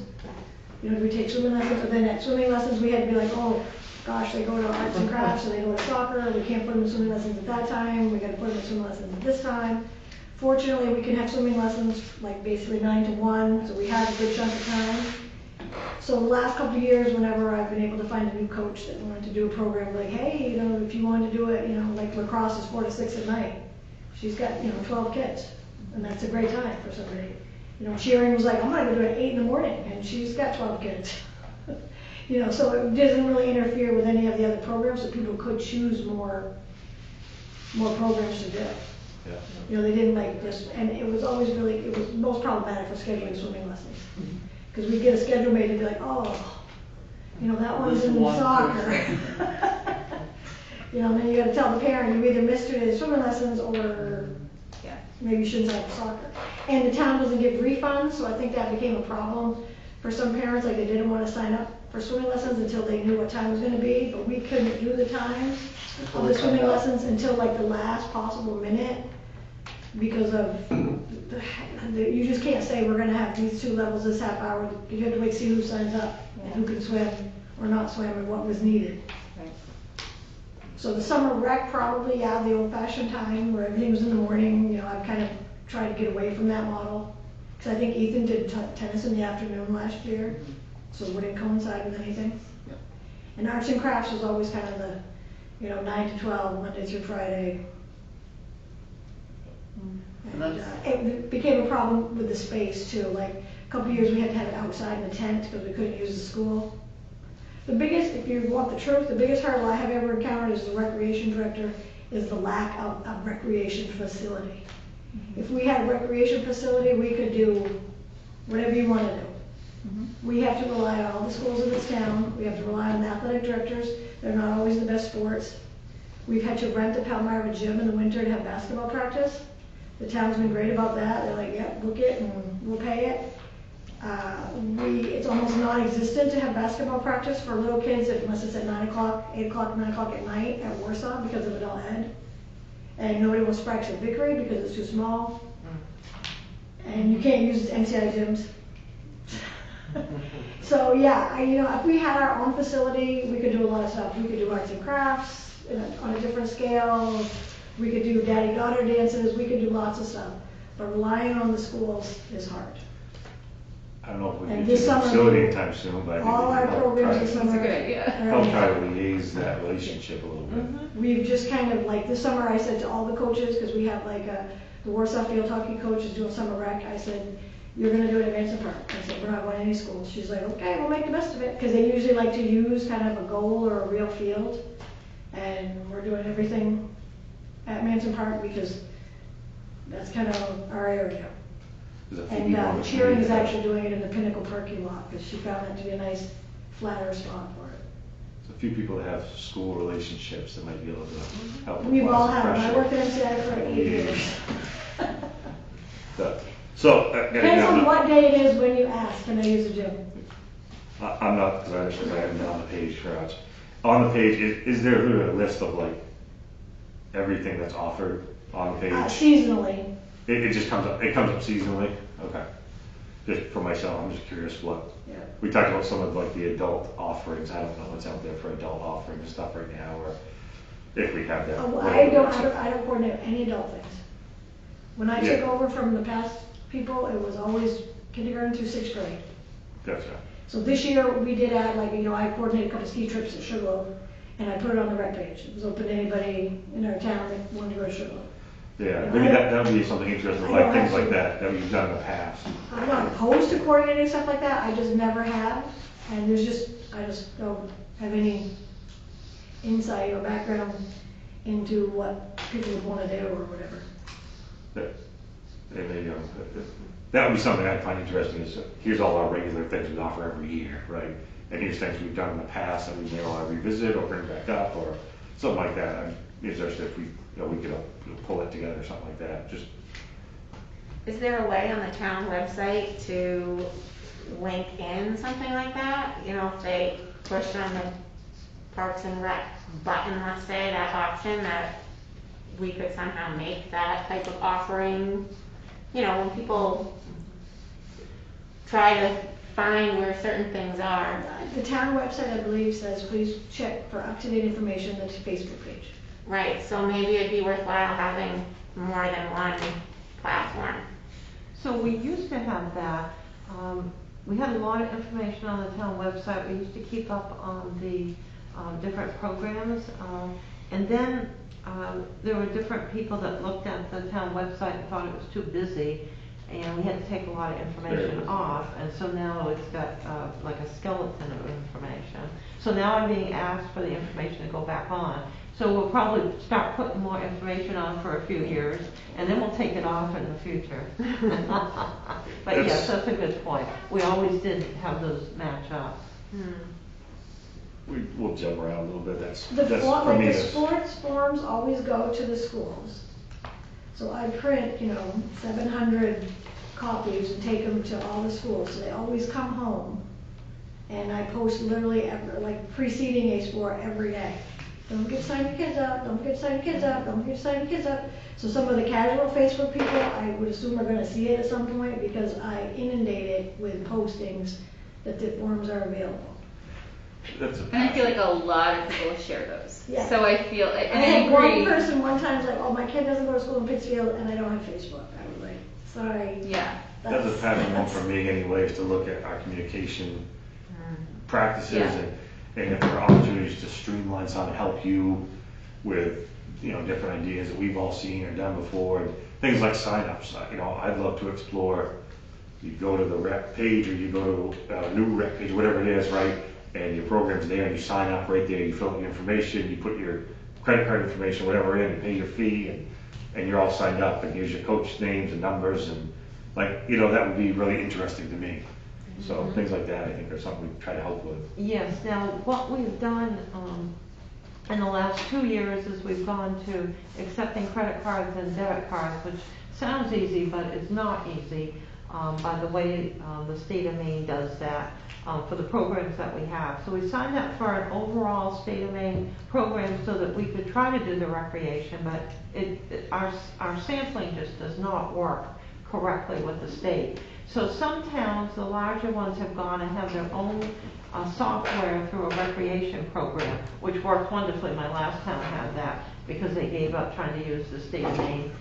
Do we take swimming lessons? But then at swimming lessons, we had to be like, oh, gosh, they go to arts and crafts, or they go to soccer, we can't put them in swimming lessons at that time, we gotta put them in swimming lessons at this time. Fortunately, we can have swimming lessons like basically 9 to 1, so we had a good chunk of time. So the last couple of years, whenever I've been able to find a new coach that wanted to do a program, like, hey, if you wanted to do it, like lacrosse is 4 to 6 at night. She's got, 12 kids, and that's a great time for somebody. Cheering was like, I'm gonna go do it at 8 in the morning, and she's got 12 kids. So it doesn't really interfere with any of the other programs, so people could choose more programs to do. Yeah. They didn't like this, and it was always it was most problematic for scheduling swimming lessons. Because we'd get a schedule made and be like, oh, that one's in soccer. And then you gotta tell the parent, you either missed it in swimming lessons or maybe you shouldn't have soccer. And the town doesn't give refunds, so I think that became a problem for some parents, like they didn't want to sign up for swimming lessons until they knew what time it was gonna be, but we couldn't do the times of the swimming lessons until like the last possible minute because of, you just can't say we're gonna have these 2 levels this half hour. You have to wait to see who signs up and who can swim or not swim and what was needed. Right. So the summer rec probably, the old-fashioned time where everything was in the morning, I've kind of tried to get away from that model. Because I think Ethan did tennis in the afternoon last year, so it wouldn't coincide with anything. And arts and crafts was always kind of the, 9 to 12, Monday through Friday. And And that's- it became a problem with the space too, like a couple of years we had to have it outside in the tent because we couldn't use the school. The biggest, if you want the truth, the biggest hurdle I have ever encountered as the recreation director is the lack of a recreation facility. If we had a recreation facility, we could do whatever you want to do. We have to rely on all the schools in this town, we have to rely on the athletic directors, they're not always the best sports. We've had to rent the Palmyra gym in the winter to have basketball practice. The town's been great about that, they're like, yep, book it and we'll pay it. It's almost non-existent to have basketball practice for little kids unless it's at 9 o'clock, 8 o'clock, 9 o'clock at night at Warsaw because of adult ed. And nobody wants to practice at Vickery because it's too small. And you can't use MCI gyms. So yeah, if we had our own facility, we could do a lot of stuff. We could do arts and crafts on a different scale. We could do daddy-daughter dances. We could do lots of stuff. But relying on the schools is hard. I don't know if we And can this get a summer, facility anytime soon, but I think All we our can help programs try this to- summer. That's a good idea. help try to liaise that relationship a little bit. We've just kind of, like this summer, I said to all the coaches, because we have like the Warsaw field hockey coach is doing summer rec, I said, you're gonna do it at Manson Park. I said, we're not going to any schools. She's like, okay, we'll make the best of it, because they usually like to use kind of a goal or a real field. And we're doing everything at Manson Park because that's kind of our area. There's a few And people on the Cheering is committee that- actually doing it in the Pinnacle parking lot, because she found that to be a nice, flatter spot for it. There's a few people that have school relationships that might be able to help. We've apply all some had them. I pressure. worked at MCI for 8 years. So, Depends on what day it is when you ask, can I use a gym? I'm not, because I haven't been on the page for us. On the page, is there a list of like everything that's offered on the page? Seasonally. It just comes up seasonally? Okay. Just for myself, I'm just curious what, Yeah. we talked about some of like the adult offerings. I don't know what's out there for adult offerings and stuff right now, or if we have that. I don't coordinate any adult things. When I took Yeah. over from the past people, it was always kindergarten through 6th grade. Gotcha. So this year, we did add, like, I coordinated a couple ski trips at Sugarloaf, and I put it on the rec page. It was open to anybody in our town that wanted to go to Sugarloaf. Yeah, maybe that would be something interesting, I like don't things have like to. that we've done in the past. I'm not opposed to coordinating stuff like that, I just never have, and I just don't have any insight or background into what people would wanna do or whatever. Maybe, that would be something I'd find interesting is, here's all our regular things we offer every year, right? And here's things we've done in the past that we may want to revisit or bring back up or something like that. I'm interested if we could pull it together or something like that, just. Is there a way on the town website to link in something like that? If they push on the Parks and Rec button, let's say, that option, that we could somehow make that type of offering. When people try to find where certain things are. The town website, I believe, says please check for up-to-date information, that's Facebook page. Right, so maybe it'd be worthwhile having more than one platform. So we used to have that. We had a lot of information on the town website. We used to keep up on the different programs. And then there were different people that looked at the town website and thought it was too busy. And we had to take a lot of information off. And so now it's got like a skeleton of information. So now I'm being asked for the information to go back on. So we'll probably start putting more information on for a few years, and then we'll take it off in the future. But yes, that's a good point. We always did have those match up. We'll jump around a little bit, that's The for me. the sports forms always go to the schools. So I print, 700 copies and take them to all the schools, so they always come home. And I post literally preceding a sport every day. Don't forget to sign your kids up, don't forget to sign your kids up, don't forget to sign your kids up. So some of the casual Facebook people, I would assume are gonna see it at some point because I inundate it with postings that the forms are available. That's a And I feel like a lot of people share those. Yeah. So I feel, I and I had one agree. person one time was like, oh, my kid doesn't go to school in Pittsfield and I don't have Facebook. I was like, sorry. Yeah. That's a pattern one for me anyway, is to look at our communication practices Yeah. and if there are opportunities to streamline something, help you with, different ideas that we've all seen or done before, and things like signups, I'd love to explore. You go to the rec page, or you go to a new rec page, whatever it is, right? And your program's there, and you sign up right there, you fill out your information, you put your credit card information, whatever in, you pay your fee, and you're all signed up, and here's your coach names and numbers, and that would be really interesting to me. So things like that, I think, are something we try to help with. Yes, now what we've done in the last 2 years is we've gone to accepting credit cards and debit cards, which sounds easy, but it's not easy by the way the state of Maine does that for the programs that we have. So we signed up for an overall state of Maine program so that we could try to do the recreation, but our sampling just does not work correctly with the state. So some towns, the larger ones, have gone and have their own software through a recreation program, which worked wonderfully. My last town had that because they gave up trying to use the state of Maine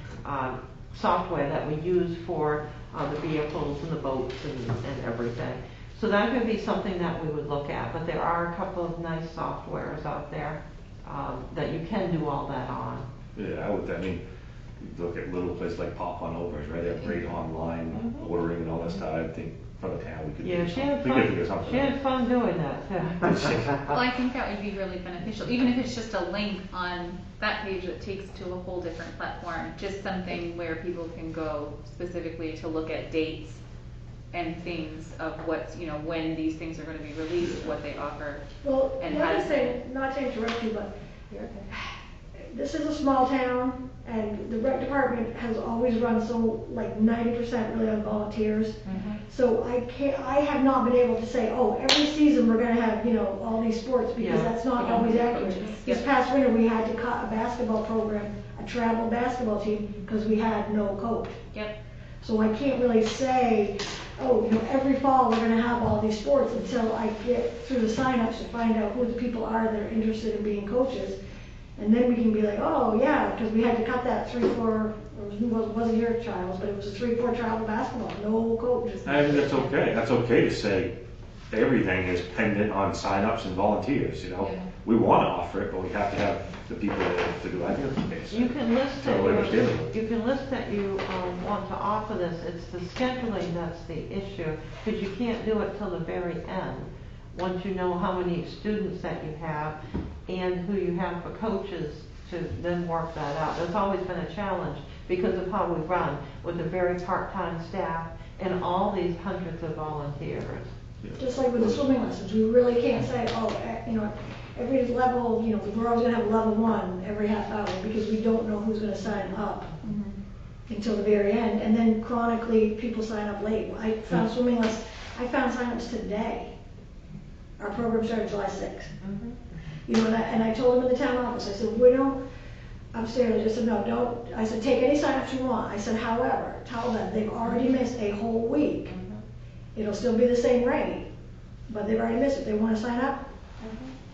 software that we use for the vehicles and the boats and everything. So that could be something that we would look at, but there are a couple of nice softwares out there that you can do all that on. Yeah, you look at little places like Pop On Overs, right? They have great online ordering and all that stuff. I think for the town we could Yeah, do she had something. We could figure fun. something She out. had fun doing that too. Well, I think that would be really beneficial, even if it's just a link on that page that takes to a whole different platform, just something where people can go specifically to look at dates and things of what's, when these things are going to be released, what they offer. Well, And the how other does thing, not to interrupt you, but this is a small town, and the rec department has always run so, like 90% really on volunteers. So I have not been able to say, oh, every season we're gonna have, all these sports, because Yeah. that's not Yeah. always accurate. Coaches. This Yep. past winter, we had to cut a basketball program, a travel basketball team, because we had no coach. Yep. So I can't really say, oh, every fall we're gonna have all these sports until I get through the signups to find out who the people are that are interested in being coaches. And then we can be like, oh, yeah, because we had to cut that 3-4, it wasn't your trials, but it was a 3-4 travel basketball, no coach. I think that's okay. That's okay to say everything is pendant on signups and volunteers, Yeah. We want to offer it, but we have to have the people to do it. I think that's okay to say. You can list that Totally understandable. you can list that you want to offer this. It's the scheduling that's the issue, because you can't do it till the very end. Once you know how many students that you have and who you have for coaches to then work that out. That's always been a challenge because of how we run with a very part-time staff and all these hundreds of volunteers. Just like with the swimming lessons, we really can't say, oh, every level, we're always gonna have level 1 every half hour, because we don't know who's gonna sign up until the very end. And then chronically, people sign up late. I found swimming lessons, I found signups today. Our program started July 6th. And I told them in the town office, I said, we don't, upstairs, I just said, no, don't, I said, take any signups you want. I said, however, tell them they've already missed a whole week. It'll still be the same rate, but they've already missed it. They want to sign up,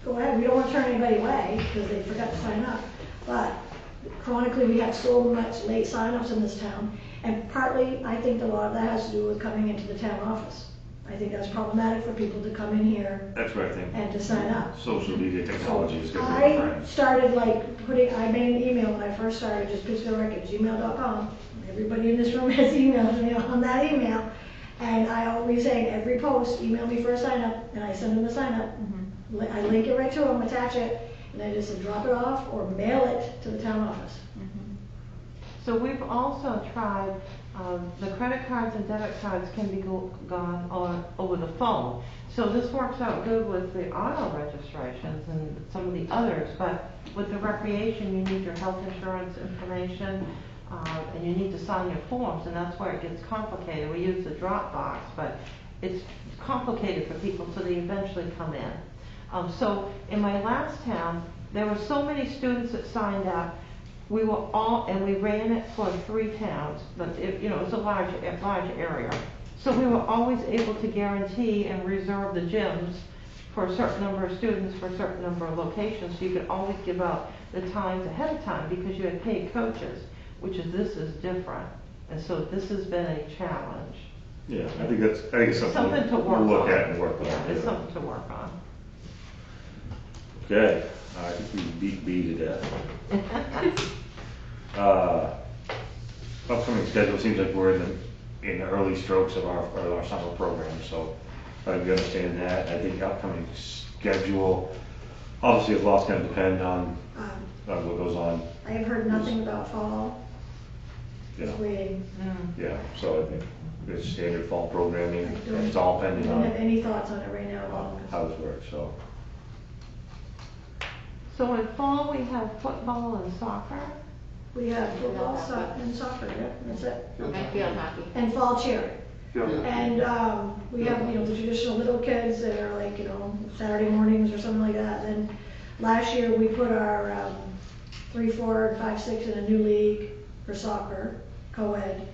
go ahead. We don't want to turn anybody away because they forgot to sign up. But chronically, we have so much late signups in this town. And partly, I think a lot of that has to do with coming into the town office. I think that's problematic for people to come in here That's what I think. and to sign up. Social media technology is good for I friends. started I made an email when I first started, just pittsfieldrec@gmail.com. Everybody in this room has emailed me on that email. And I always say, every post, email me for a sign up, and I send them the sign up. I link it right to them, attach it, and I just say drop it off or mail it to the town office. So we've also tried, the credit cards and debit cards can be gone on over the phone. So this works out good with the auto registrations and some of the others, but with the recreation, you need your health insurance information, and you need to sign your forms, and that's where it gets complicated. We use the Dropbox, but it's complicated for people, so they eventually come in. So in my last town, there were so many students that signed up. We ran it for 3 towns, but it's a large area. So we were always able to guarantee and reserve the gyms for a certain number of students for a certain number of locations. So you could always give out the times ahead of time because you had paid coaches, this is different. And so this has been a challenge. Yeah, I think it's something Something to work we'll look on. at and work on. Yeah, it's something to work on. Okay, I think we beat B to death. Upcoming schedule seems like we're in the early strokes of our summer program, so we understand that. I think upcoming schedule, obviously, a lot's going to depend on what goes on. I have heard nothing about fall. You Just know, waiting. yeah, so I think it's standard fall programming. I don't- It's all pending I don't on have any thoughts on it right now. how this works. So So in fall, we have football and soccer. We have football, and soccer, yeah, that's it. And field hockey. And fall cheer. Yeah. And, we have, you know, the traditional little kids that are like, you know, Saturday mornings or something like that. And last year, we put our, 3, 4, 5, 6 in a new league for soccer, co-ed.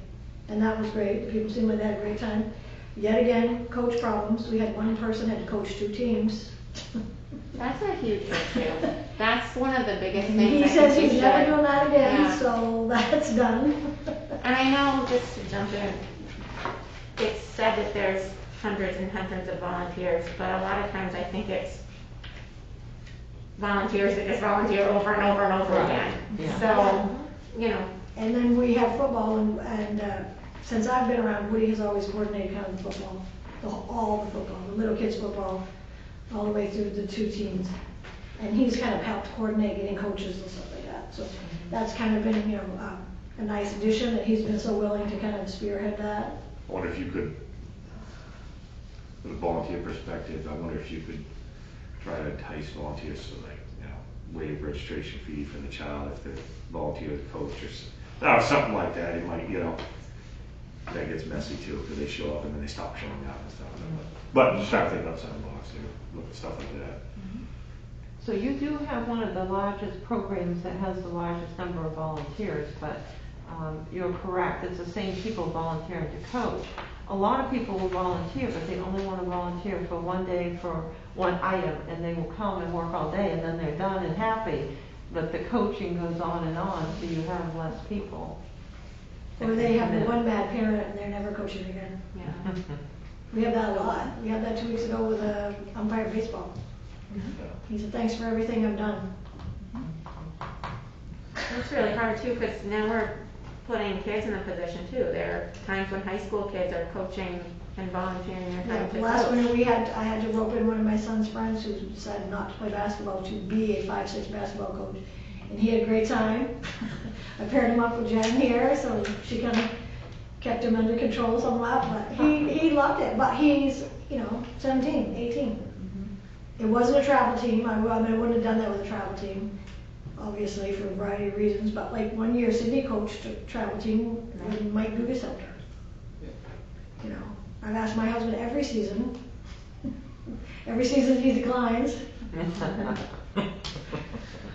And that was great. The people seemed like they had a great time. Yet again, coach problems. We had one person had to coach 2 teams. That's a huge issue. That's one of the biggest And things. he I says think we he's never should- doing that again, Yeah. so that's done. And I know, just to jump in, it's said that there's hundreds and hundreds of volunteers, but a lot of times I think it's volunteers that just volunteer over and over and over Right. again. Yeah. So, you know, And then we have football, and since I've been around, Woody has always coordinated kind of the football, all the football, the little kids football, all the way through the 2 teams. And he's kind of helped coordinate getting coaches and stuff like that. So that's kind of been, you know, a nice addition that he's been so willing to kind of spearhead that. I wonder if you could, from a volunteer perspective, I wonder if you could try to entice volunteers to, like, you know, waive registration fee for the child if they volunteer as a coach or something like that. It might, you know, that gets messy too because they show up and then they stop showing up and stuff. But just trying to think outside the box here, look at stuff like that. So you do have one of the largest programs that has the largest number of volunteers, but you're correct, it's the same people volunteering to coach. A lot of people will volunteer, but they only want to volunteer for one day for one item, and they will come and work all day, and then they're done and happy. But the coaching goes on, so you have less people. Or they have the one bad parent and they're never coaching again. yeah. We have that a lot. We had that 2 weeks ago with umpire baseball. He said, thanks for everything I've done. It's really hard too, because now we're putting kids in a position too. There are times when high school kids are coaching and volunteering their Yeah, time to the last coach. winter I had to rope in one of my son's friends who decided not to play basketball to be a 5'6" basketball coach. And he had a great time. I paired him up with Jen here, so she kind of kept him under control somewhat, but he loved it. But he's, you know, 17, 18. It wasn't a travel team. I wouldn't have done that with a travel team, obviously, for a variety of reasons. But like one year, Sydney coached a travel team with Mike Dugas out there. You know, I've asked my husband every season. Every season he declines.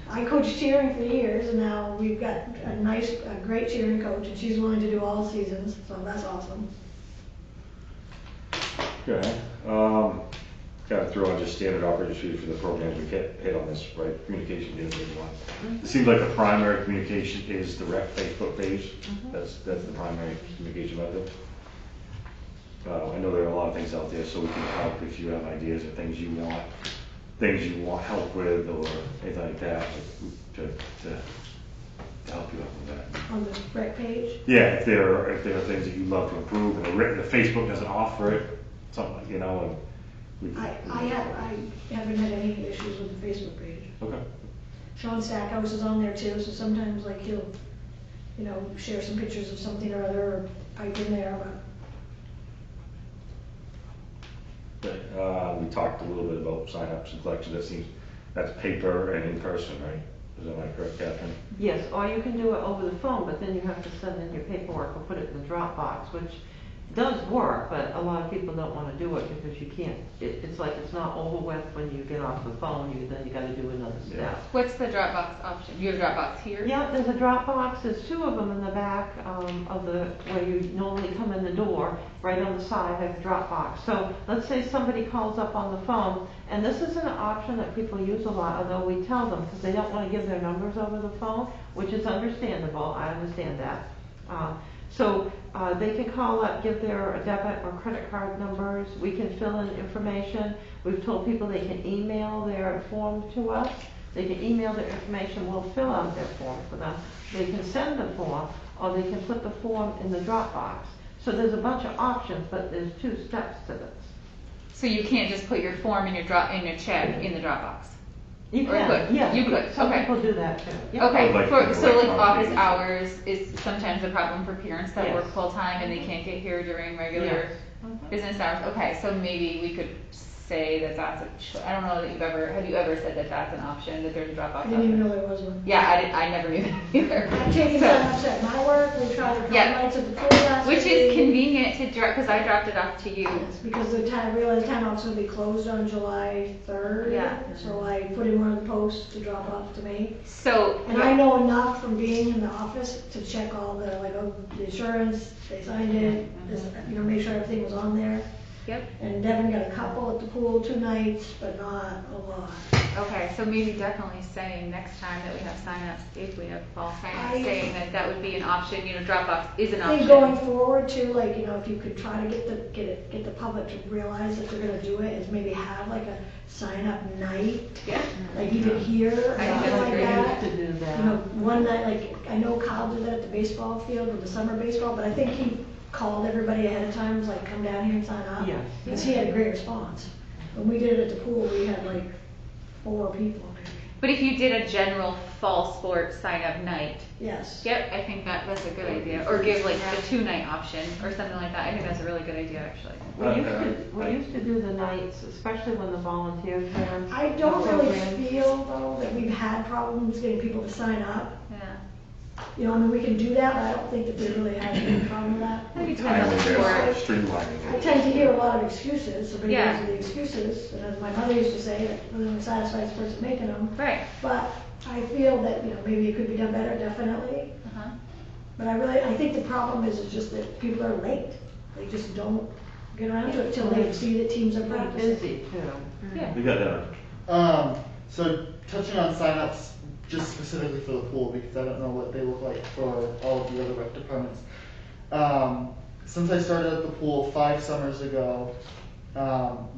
I coached cheering for years, and now we've got a great cheering coach, and she's willing to do all seasons, so that's awesome. Okay. Kind of throw on just standard operating procedure for the programs we hit on this, right? Communication is a big one. It seems like the primary communication is the rec Facebook page. That's the primary communication method. I know there are a lot of things out there, so we can help if you have ideas or things you want help with or anything like that to help you out with that. On the rec page, Yeah, if there are things that you'd love to improve and the Facebook doesn't offer it, something like, you know, and we I haven't had any issues with the Facebook page. Okay. Sean Stackhouse is on there too, so sometimes like he'll, you know, share some pictures of something or other or pipe in there, but We talked a little bit about sign-ups and collections. That's paper and in person, right? Is that correct, Catherine? Yes, or you can do it over the phone, but then you have to send in your paperwork or put it in the Dropbox, which does work, but a lot of people don't want to do it because you can't, it's like it's not over with when you get off the phone, then you got to do another step. What's the Dropbox option? You have Dropbox here? Yeah, there's a Dropbox, there's 2 of them in the back of the, where you normally come in the door, right on the side have a Dropbox. So let's say somebody calls up on the phone, and this is an option that people use a lot, although we tell them because they don't want to give their numbers over the phone, which is understandable, I understand that. So They can call up, give their debit or credit card numbers. We can fill in information. We've told people they can email their form to us. They can email their information. We'll fill out their form for them. They can send the form, or they can put the form in the Dropbox. So there's a bunch of options, but there's 2 steps to this. So you can't just put your form in your check in the Dropbox? You Or can, could. yeah. You could, Some okay. people do that too. Yeah. Okay, Like for, the so like electronic office meetings. hours is sometimes a problem for parents that Yes. work full-time and they can't get here during regular Yes. Mhm. business hours. Okay, so maybe we could say that that's I don't know that have you ever said that that's an option, that there's a Dropbox I option? didn't even know there was one. Yeah, I never knew that either. I'm taking So- signups at my work, we tried to Yeah. drop lights at the pool last week. Which is convenient to drop, because I dropped it off to you. Yes, because the town, realized town office will be closed on July 3rd. Yeah. So I put in one of the posts to drop off to me. So. And I know enough from being in the office to check all the, like, oh, the insurance, they signed it, this, you know, make sure everything was on there. Yep. And Devin got a couple at the pool, 2 nights, but not a lot. Okay, so maybe definitely saying next time that we have signups, if we have fall signups, I- saying that that would be an option, you know, Dropbox is an I option. think going forward too, like, you know, if you could try to get the public to realize that they're gonna do it, is maybe have like a sign up night, Yeah. like even here, or I think something that's like great. that. We used to do that. You know, one night, like, I know Kyle did that at the baseball field with the summer baseball, but I think he called everybody ahead of time, was like, come down here and sign up. Yes. Because he had a great response. When we did it at the pool, we had like 4 people maybe. But if you did a general fall sports sign up night, Yes. yep, I think that's a good idea. Or give like a 2-night option or something like that. I think that's a really good idea, actually. We used to do the nights, especially when the volunteers came. I don't really programs. feel though that we've had problems getting people to sign up. Yeah. You know, I mean, we can do that, but I don't think that they really have any problem with that. I think it's Timely been there, support. streamlining I it. tend to hear a lot of excuses, somebody Yeah. gives me the excuses, and as my mother used to say, that doesn't satisfy the person making them. Right. But I feel that, you know, maybe it could be done better, definitely. Uh-huh. But I think the problem is just that people are late. They just don't get around to it till they see that teams are Pretty practicing. busy too. Yeah. You got that. So touching on signups, just specifically for the pool, because I don't know what they look like for all of the other rec departments. Since I started at the pool 5 summers ago,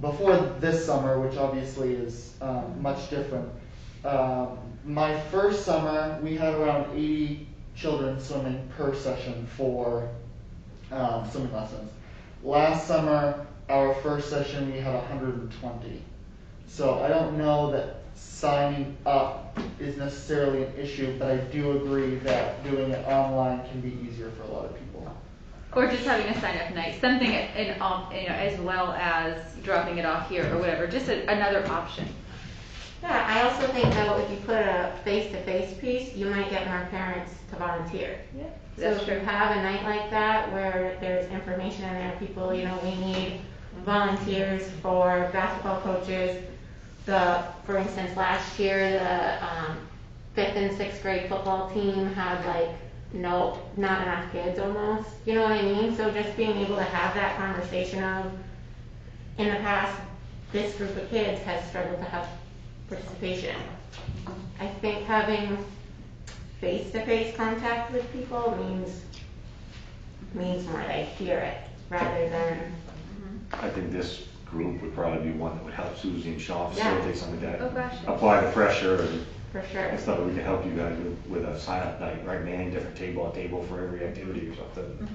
before this summer, which obviously is much different, my first summer we had around 80 children swimming per session for swimming lessons. Last summer, our first session we had 120. So I don't know that signing up is necessarily an issue, but I do agree that doing it online can be easier for a lot of people. Or just having a sign up night, something you know, as well as dropping it off here or whatever, just another option. Yeah, I also think though, if you put a face-to-face piece, you might get more parents to volunteer. Yeah. So That's if you true. have a night like that where there's information in there, people, you know, we need volunteers for basketball coaches. For instance, last year, the 5th and 6th grade football team had like, not enough kids almost, you know what I mean? So just being able to have that conversation of, in the past, this group of kids has struggled to have participation. I think having face-to-face contact with people means more, they hear it, rather than, I think this group would probably be one that would help Susie and Sean facilitate something like that. Oh, gosh. Apply the pressure and for sure. stuff that we can help you guys with a sign-up night, right, manning different table for every activity or something.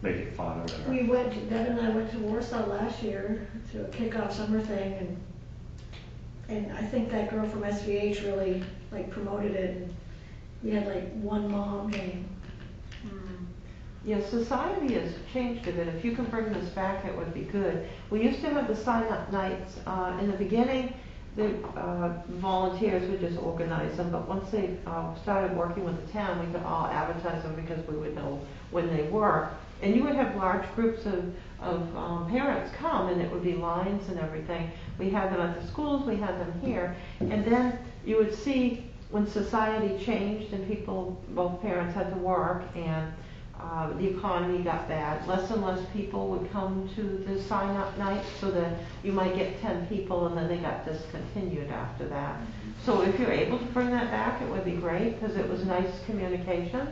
Make it fun or whatever. We went, Devin and I went to Warsaw last year to a kickoff summer thing, and I think that girl from SVH really like promoted it. And we had like 1 mom came. Yeah, society has changed a bit. If you can bring this back, it would be good. We used to have the sign-up nights. In the beginning, the volunteers would just organize them, but once they started working with the town, we could all advertise them because we would know when they were. And you would have large groups of parents come, and it would be lines and everything. We had them at the schools, we had them here. And then you would see when society changed and people, both parents had to work, and the economy got bad, less and less people would come to the sign-up night, so that you might get 10 people and then they got discontinued after that. So if you're able to bring that back, it would be great, because it was nice communication.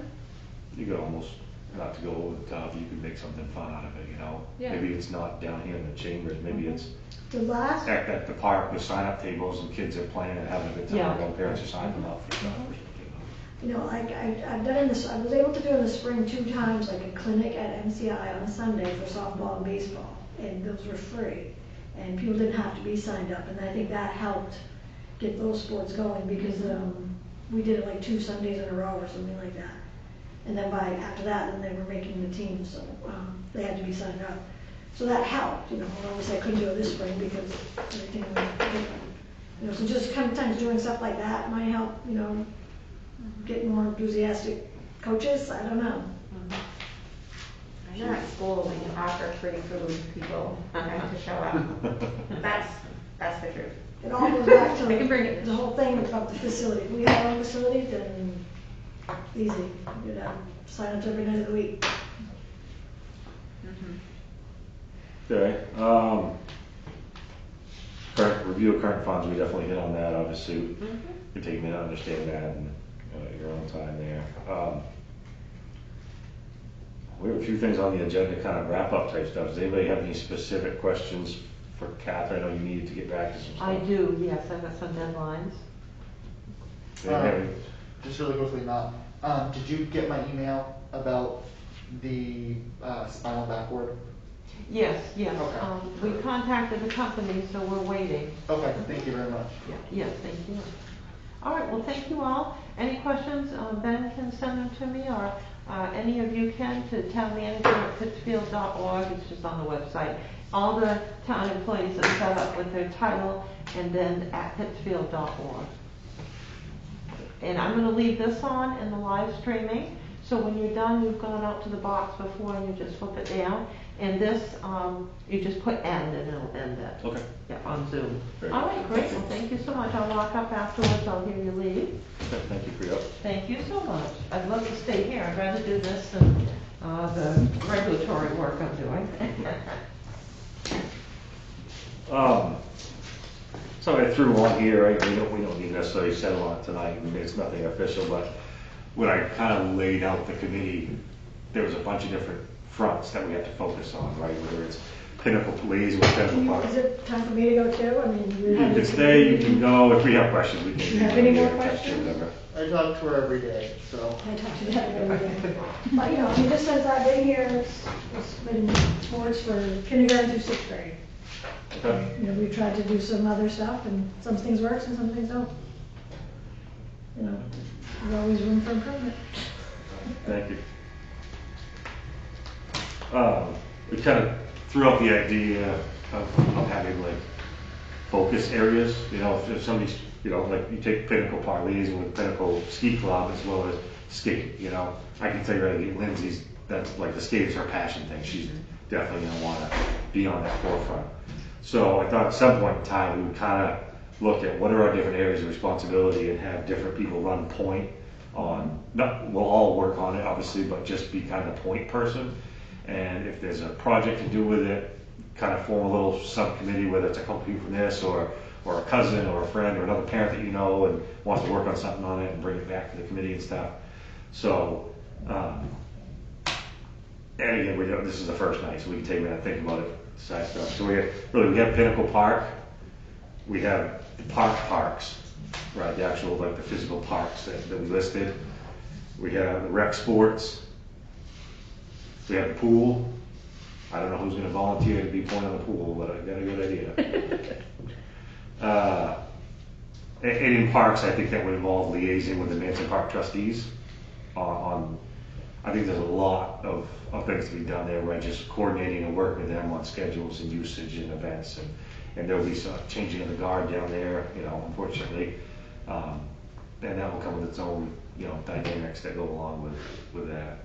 You could almost not to go over the top, you could make something fun out of it, you know? Yeah. Maybe it's not down here in the chambers, maybe it's The last, at the park with sign-up tables and kids are playing and having a good time, Yeah. and parents are signing them up for stuff or something. you know, I've done in this, I was able to do in the spring 2 times, like a clinic at MCI on a Sunday for softball and baseball, and those were free. And people didn't have to be signed up, and I think that helped get those sports going, because, we did it like 2 Sundays in a row or something like that. And then after that, then they were making the team, so, they had to be signed up. So that helped, you know, obviously I couldn't do it this spring because everything was different. You know, so just sometimes doing stuff like that might help, you know, get more enthusiastic coaches, I don't know. I know at school, we can offer free food, people have to show up. That's the truth. It all goes back to I can bring it. the whole thing about the facility. If we had our own facility, then easy, you'd have sign-ups every night of the week. Okay, current, review of current funds, we definitely hit on that, obviously. We take a minute to understand that and, your own time there. We have a few things on the agenda, kind of wrap-up type stuff. Does anybody have any specific questions for Catherine? I know you needed to get back to some stuff. I do, yes, I've got some deadlines. Anybody? Just really quickly, Matt, did you get my email about the spinal backward? Yes, yes, Okay. we contacted the company, so we're waiting. Okay, thank you very much. Yeah, yes, thank you. All right, well, thank you all. Any questions, Ben can send them to me, or any of you can, to townmanager@pittsfield.org. It's just on the website. All the town employees are set up with their title, and then at pittsfield.org. And I'm going to leave this on in the live streaming, so when you're done, you've gone out to the box before and you just flip it down. And this, you just put end and it'll end it. Okay. Yeah, on Zoom. Great. All right, great. Well, thank you so much. I'll lock up afterwards. I'll hear you leave. Okay, thank you for your help. Thank you so much. I'd love to stay here. I'd rather do this than the regulatory work I'm doing. So I threw on here, right? We don't need to necessarily settle on it tonight. I mean, it's nothing official, but when I kind of laid out the committee, there was a bunch of different fronts that we had to focus on, right? Whether it's Pinnacle Police with Pinnacle Park. Is it time for me to go too? I mean, You can stay, you can go. If we have questions, we can. Do you have any more text you, questions? whatever. I talk to her every day, so. I talk to that every day. But, you know, I mean, just since I've been here, it's been sports for kindergarten through 6th grade. Okay. You know, we've tried to do some other stuff, and some things work and some things don't. You know, there's always room for improvement. Thank you. We kind of threw out the idea of having like focus areas, you know, if somebody's, you know, like you take Pinnacle Park liaison with Pinnacle Ski Club as well as skate, you know. I can tell you right, Lindsay's, that's like the skate is her passion thing. She's definitely gonna wanna be on that forefront. So I thought at some point in time, we would kind of look at what are our different areas of responsibility and have different people run point on, we'll all work on it obviously, but just be kind of the point person. And if there's a project to do with it, kind of form a little subcommittee, whether it's a couple people from this or a cousin or a friend or another parent that you know and wants to work on something on it and bring it back to the committee and stuff. So, and again, this is the first night, so we can take a minute and think about it. So we have Pinnacle Park, we have the parks, right? The actual, like the physical parks that we listed. We have the rec sports. We have the pool. I don't know who's gonna volunteer to be point on the pool, but I got a good idea. And in parks, I think that would involve liaising with the Manson Park trustees I think there's a lot of things to be done there, right? Just coordinating and working with them on schedules and usage and events, and there'll be some changing of the guard down there, you know, unfortunately. And that will come with its own, you know, dynamics that go along with that.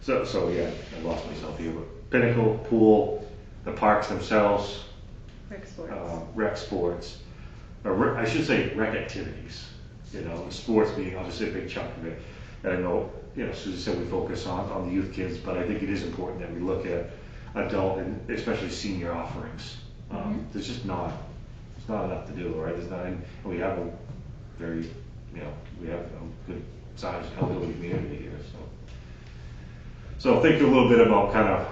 So yeah, I lost myself here, but Pinnacle, pool, the parks themselves, Rec sports. Rec sports, or I should say rec activities, you know, sports being obviously a big chunk of it. And I know, you know, Susan said we focus on the youth kids, but I think it is important that we look at adult and especially senior offerings. There's just not enough to do, right? There's not, and we have a very, you know, we have a good sized elderly community here, so. So think a little bit about kind of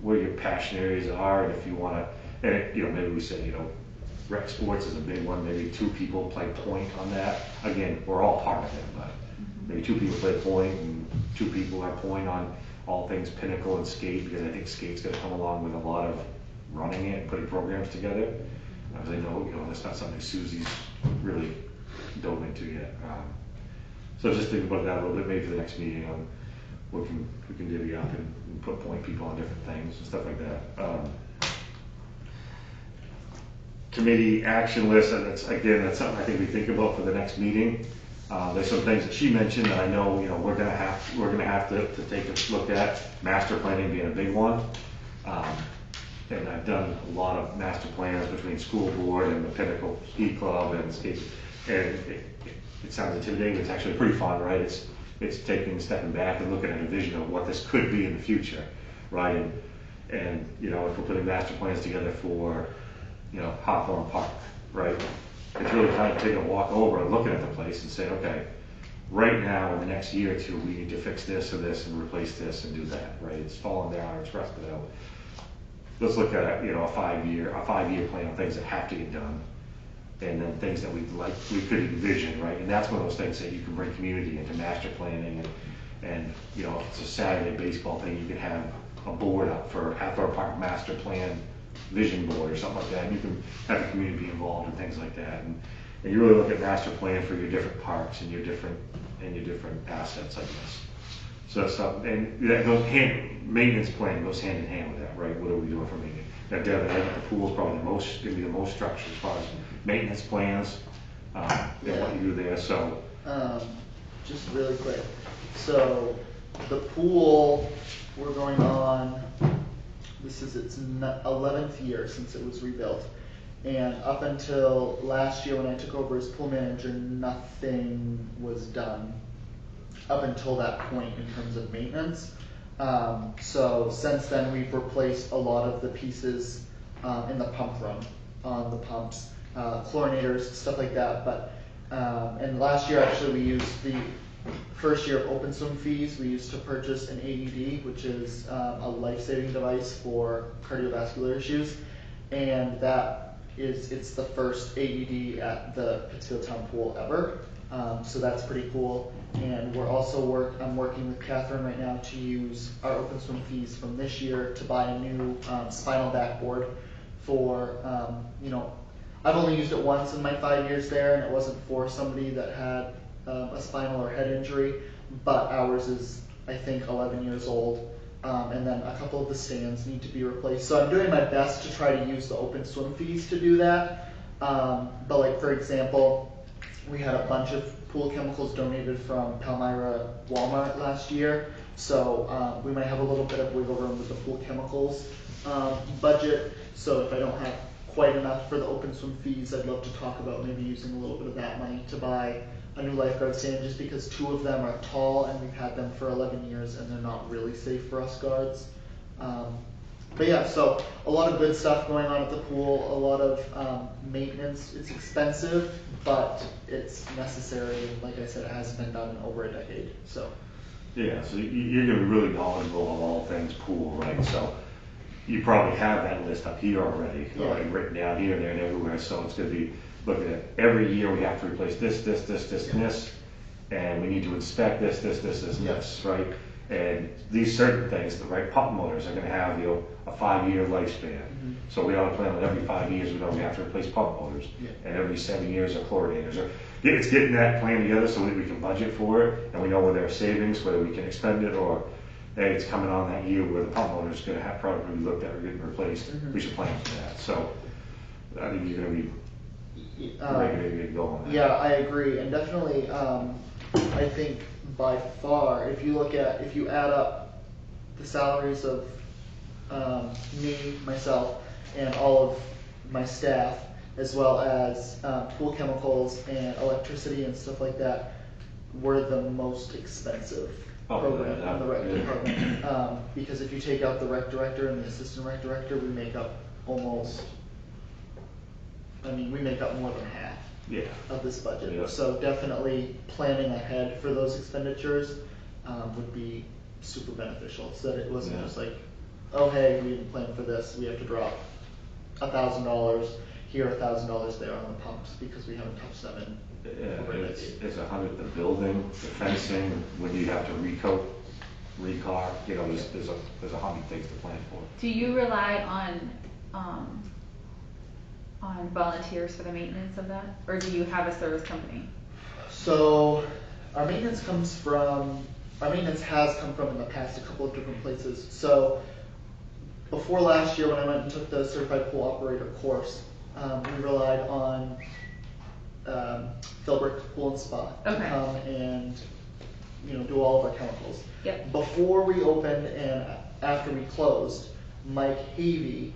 where your passion areas are, and if you want to, and it, maybe we say, rec sports is a big one. Maybe 2 people play point on that. Again, we're all part of it, but maybe 2 people play point, and 2 people are point on all things Pinnacle and skate, because I think skate's going to come along with a lot of running it and putting programs together. Because I know, that's not something Susie's really dove into yet. So just think about that a little bit, maybe for the next meeting on we can divvy up and put point people on different things and stuff like that. Committee action list, and that's something I think we think about for the next meeting. There's some things that she mentioned that I know, we're gonna have to take a look at, master planning being a big one. And I've done a lot of master plans between school board and the Pinnacle Ski Club and skate, and it sounds intimidating, but it's actually pretty fun, right? It's stepping back and looking at a vision of what this could be in the future, right? And if we're putting master plans together for, Hawthorne Park, right? It's really kind of taking a walk over and looking at the place and say, okay, right now in the next year or 2, we need to fix this or this and replace this and do that, right? It's fallen down, it's rusted out. Let's look at a 5-year plan of things that have to get done, and then things that we could envision, right? And that's one of those things that you can bring community into master planning, and if it's a Saturday baseball thing, you can have a board up for Hathor Park master plan vision board or something like that, and you can have the community be involved in things like that, and you really look at master plan for your different parks and your different assets, I guess. So something, and that goes maintenance plan goes hand in hand with that, right? What are we doing for maintenance? Now, Devin, I think the pool's probably going to be the most structured as far as maintenance plans, and what you do there. So, just really quick. So, the pool, we're going on. This is its 11th year since it was rebuilt, and up until last year when I took over as pool manager, nothing was done up until that point in terms of maintenance. So since then we've replaced a lot of the pieces in the pump room, on the pumps, chlorinators, stuff like that. But and last year actually we used the first year of open swim fees, we used to purchase an AED, which is a life-saving device for cardiovascular issues, and it's the first AED at the Pittsfield Town Pool ever. So that's pretty cool. And we're also I'm working with Catherine right now to use our open swim fees from this year to buy a new spinal backboard for, I've only used it once in my 5 years there, and it wasn't for somebody that had a spinal or head injury, but ours is, I think, 11 years old. And then a couple of the stands need to be replaced. So I'm doing my best to try to use the open swim fees to do that. But like, for example, we had a bunch of pool chemicals donated from Palmyra Walmart last year. So we might have a little bit of wiggle room with the pool chemicals budget. So if I don't have quite enough for the open swim fees, I'd love to talk about maybe using a little bit of that money to buy a new lifeguard stand, just because 2 of them are tall and we've had them for 11 years and they're not really safe for us guards. But yeah, so a lot of good stuff going on at the pool, a lot of maintenance. It's expensive, but it's necessary, and like I said, it hasn't been done in over a decade. So yeah, so you're going to be really knowledgeable of all things pool, right? So you probably have that list up here already, written down here, there, and everywhere. So it's going to be looking at every year we have to replace this, and this, and we need to inspect this, and this, right? And these certain things, the right pump motors are going to have a 5-year lifespan. Mm-hmm. So we ought to plan on every 5 years we have to replace pump motors, and every 7 years are chlorinators. It's getting that plan together so that we can budget for it, and we know where there are savings, whether we can expend it or hey, it's coming on that year where the pump motor is going to have probably be looked at or getting replaced. Mm-hmm. We should plan for that. So I think you're going to be ready to get going. Yeah, I agree, and definitely I think by far, if you add up the salaries of me, myself, and all of my staff, as well as pool chemicals and electricity and stuff like that, we're the most expensive program in the rec department. Because if you take out the rec director and the assistant rec director, we make up more than half of this budget. Yeah. So definitely planning ahead for those expenditures would be super beneficial, so that it wasn't Yeah. just like, oh, hey, we didn't plan for this, we have to drop $1,000 here, $1,000 there on the pumps, because we haven't touched them in Yeah, over a decade. it's 100, the building, the fencing, when you have to recoat, recar, you know, there's 100 things to plan for. Do you rely on volunteers for the maintenance of that, or do you have a service company? So, our maintenance has come from in the past a couple of different places. So, before last year when I went and took the certified pool operator course, we relied on Philbrook Pool and Spa to Okay. come and, you know, do all of our chemicals. Yep. Before we opened and after we closed, Mike Havey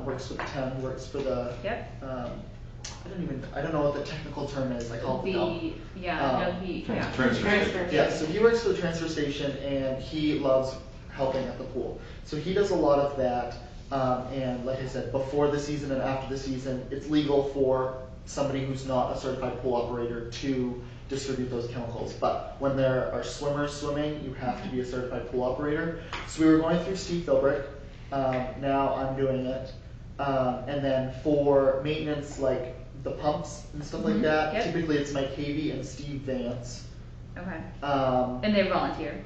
works for the town. He works for the. Yep. I don't know what the technical term is. I call it the. Transfer. Yeah, so he works for the transfer station and he loves helping at the pool. So he does a lot of that. And like I said, before the season and after the season, it's legal for somebody who's not a certified pool operator to distribute those chemicals. But when there are swimmers swimming, you have to be a certified pool operator. So we were going through Steve Philbrick. Now I'm doing it. And then for maintenance, like the pumps and stuff like that, Yep. typically it's Mike Havey and Steve Vance. Okay. Um, And they volunteer.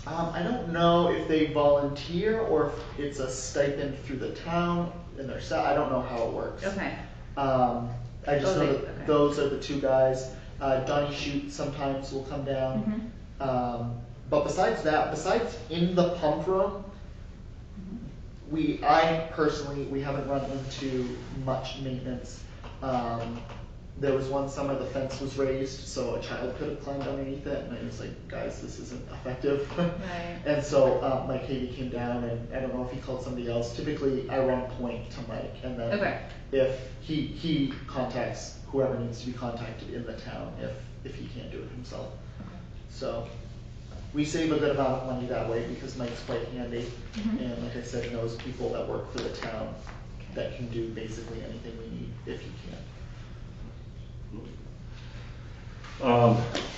I don't know if they volunteer or if it's a stipend through the town and their I don't know how it works. Okay. I just know that okay. those are the two guys. Donnie Shute sometimes will come down. But besides that, besides in the pump room, we haven't run into much maintenance. There was one summer the fence was raised, so a child could have climbed underneath it, and I was like, guys, this isn't effective. Right. And so Mike Havey came down, and I don't know if he called somebody else. Typically, I run point to Mike, and then Okay. if he contacts whoever needs to be contacted in the town, if he can't do it himself. So we save a good amount of money that way because Mike's quite handy, and like I said, knows people that work for the town that can do basically anything we need if he can.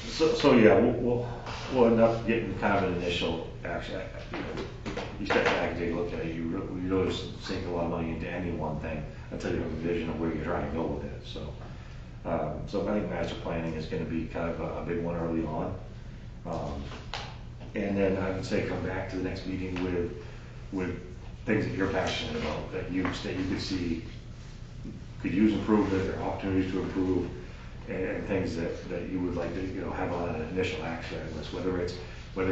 So yeah, we'll end up getting kind of an initial action. You step back and take a look at it, you really sink a lot of money into any one thing until you have a vision of where you're trying to go with it. So I think master planning is going to be kind of a big one early on. And then I would say come back to the next meeting with things that you're passionate about, that you could see could use improvement or opportunities to improve, and things that you would like to have on an initial action list, whether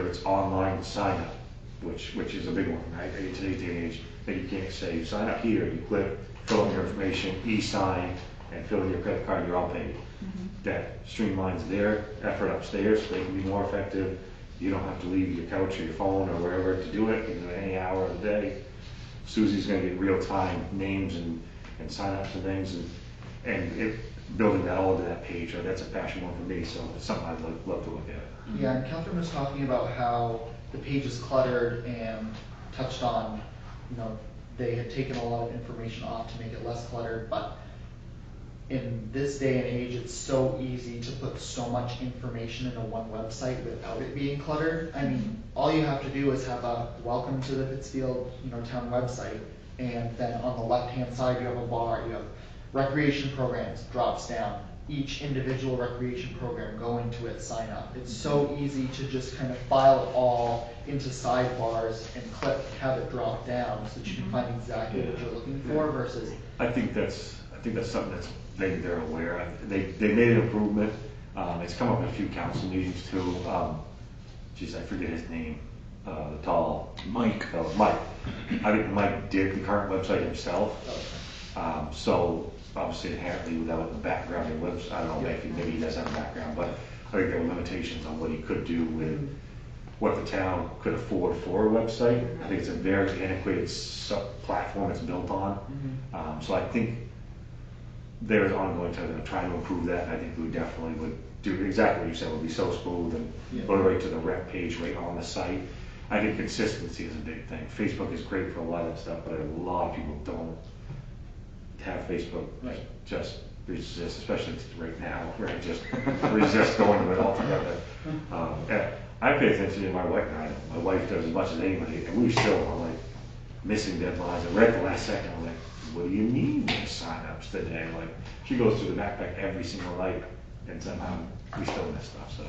it's online sign up, which is a big one, right? In today's day and age, that you can't say sign up here, you click, fill in your information, e-sign, and fill in your credit card, you're all paid. That streamlines their effort upstairs, so they can be more effective. You don't have to leave your couch or your phone or wherever to do it, any hour of the day. Susie's going to get real-time names and sign-ups and things, and building that all into that page, that's a passion one for me, so it's something I'd love to look at. Yeah, and Catherine was talking about how the page is cluttered and touched on, they had taken a lot of information off to make it less cluttered, but in this day and age, it's so easy to put so much information into one website without it being cluttered. I mean, all you have to do is have a welcome to the Pittsfield, town website, and then on the left-hand side, you have a bar, you have recreation programs, drops down. Each individual recreation program, go into it, sign up. It's so easy to just kind of file it all into sidebars and click, have it drop down so that you can find exactly what you're looking for versus. I think that's something that's they're aware of. They made an improvement. It's come up in a few council meetings too. I forget his name. The tall Mike. Mike. I think Mike did the current website himself. So obviously inherently without the background in website, I don't know if maybe he does have a background, but I think there were limitations on what he could do with what the town could afford for a website. I think it's a very antiquated platform it's built on. So I think there's ongoing to try to improve that, and I think we definitely would do exactly what you said. It would be so smooth and go right to the rep page right on the site. I think consistency is a big thing. Facebook is great for a lot of stuff, but a lot of people don't have Facebook. Just resist, especially right now, right? Just resist going to it altogether. I pay attention to my wife, and I know my wife does as much as anybody, and we still are like missing deadlines, and right at the last second, I'm like, what do you mean there's signups today? Like, she goes through the backpack every single night, and somehow we still miss stuff, so.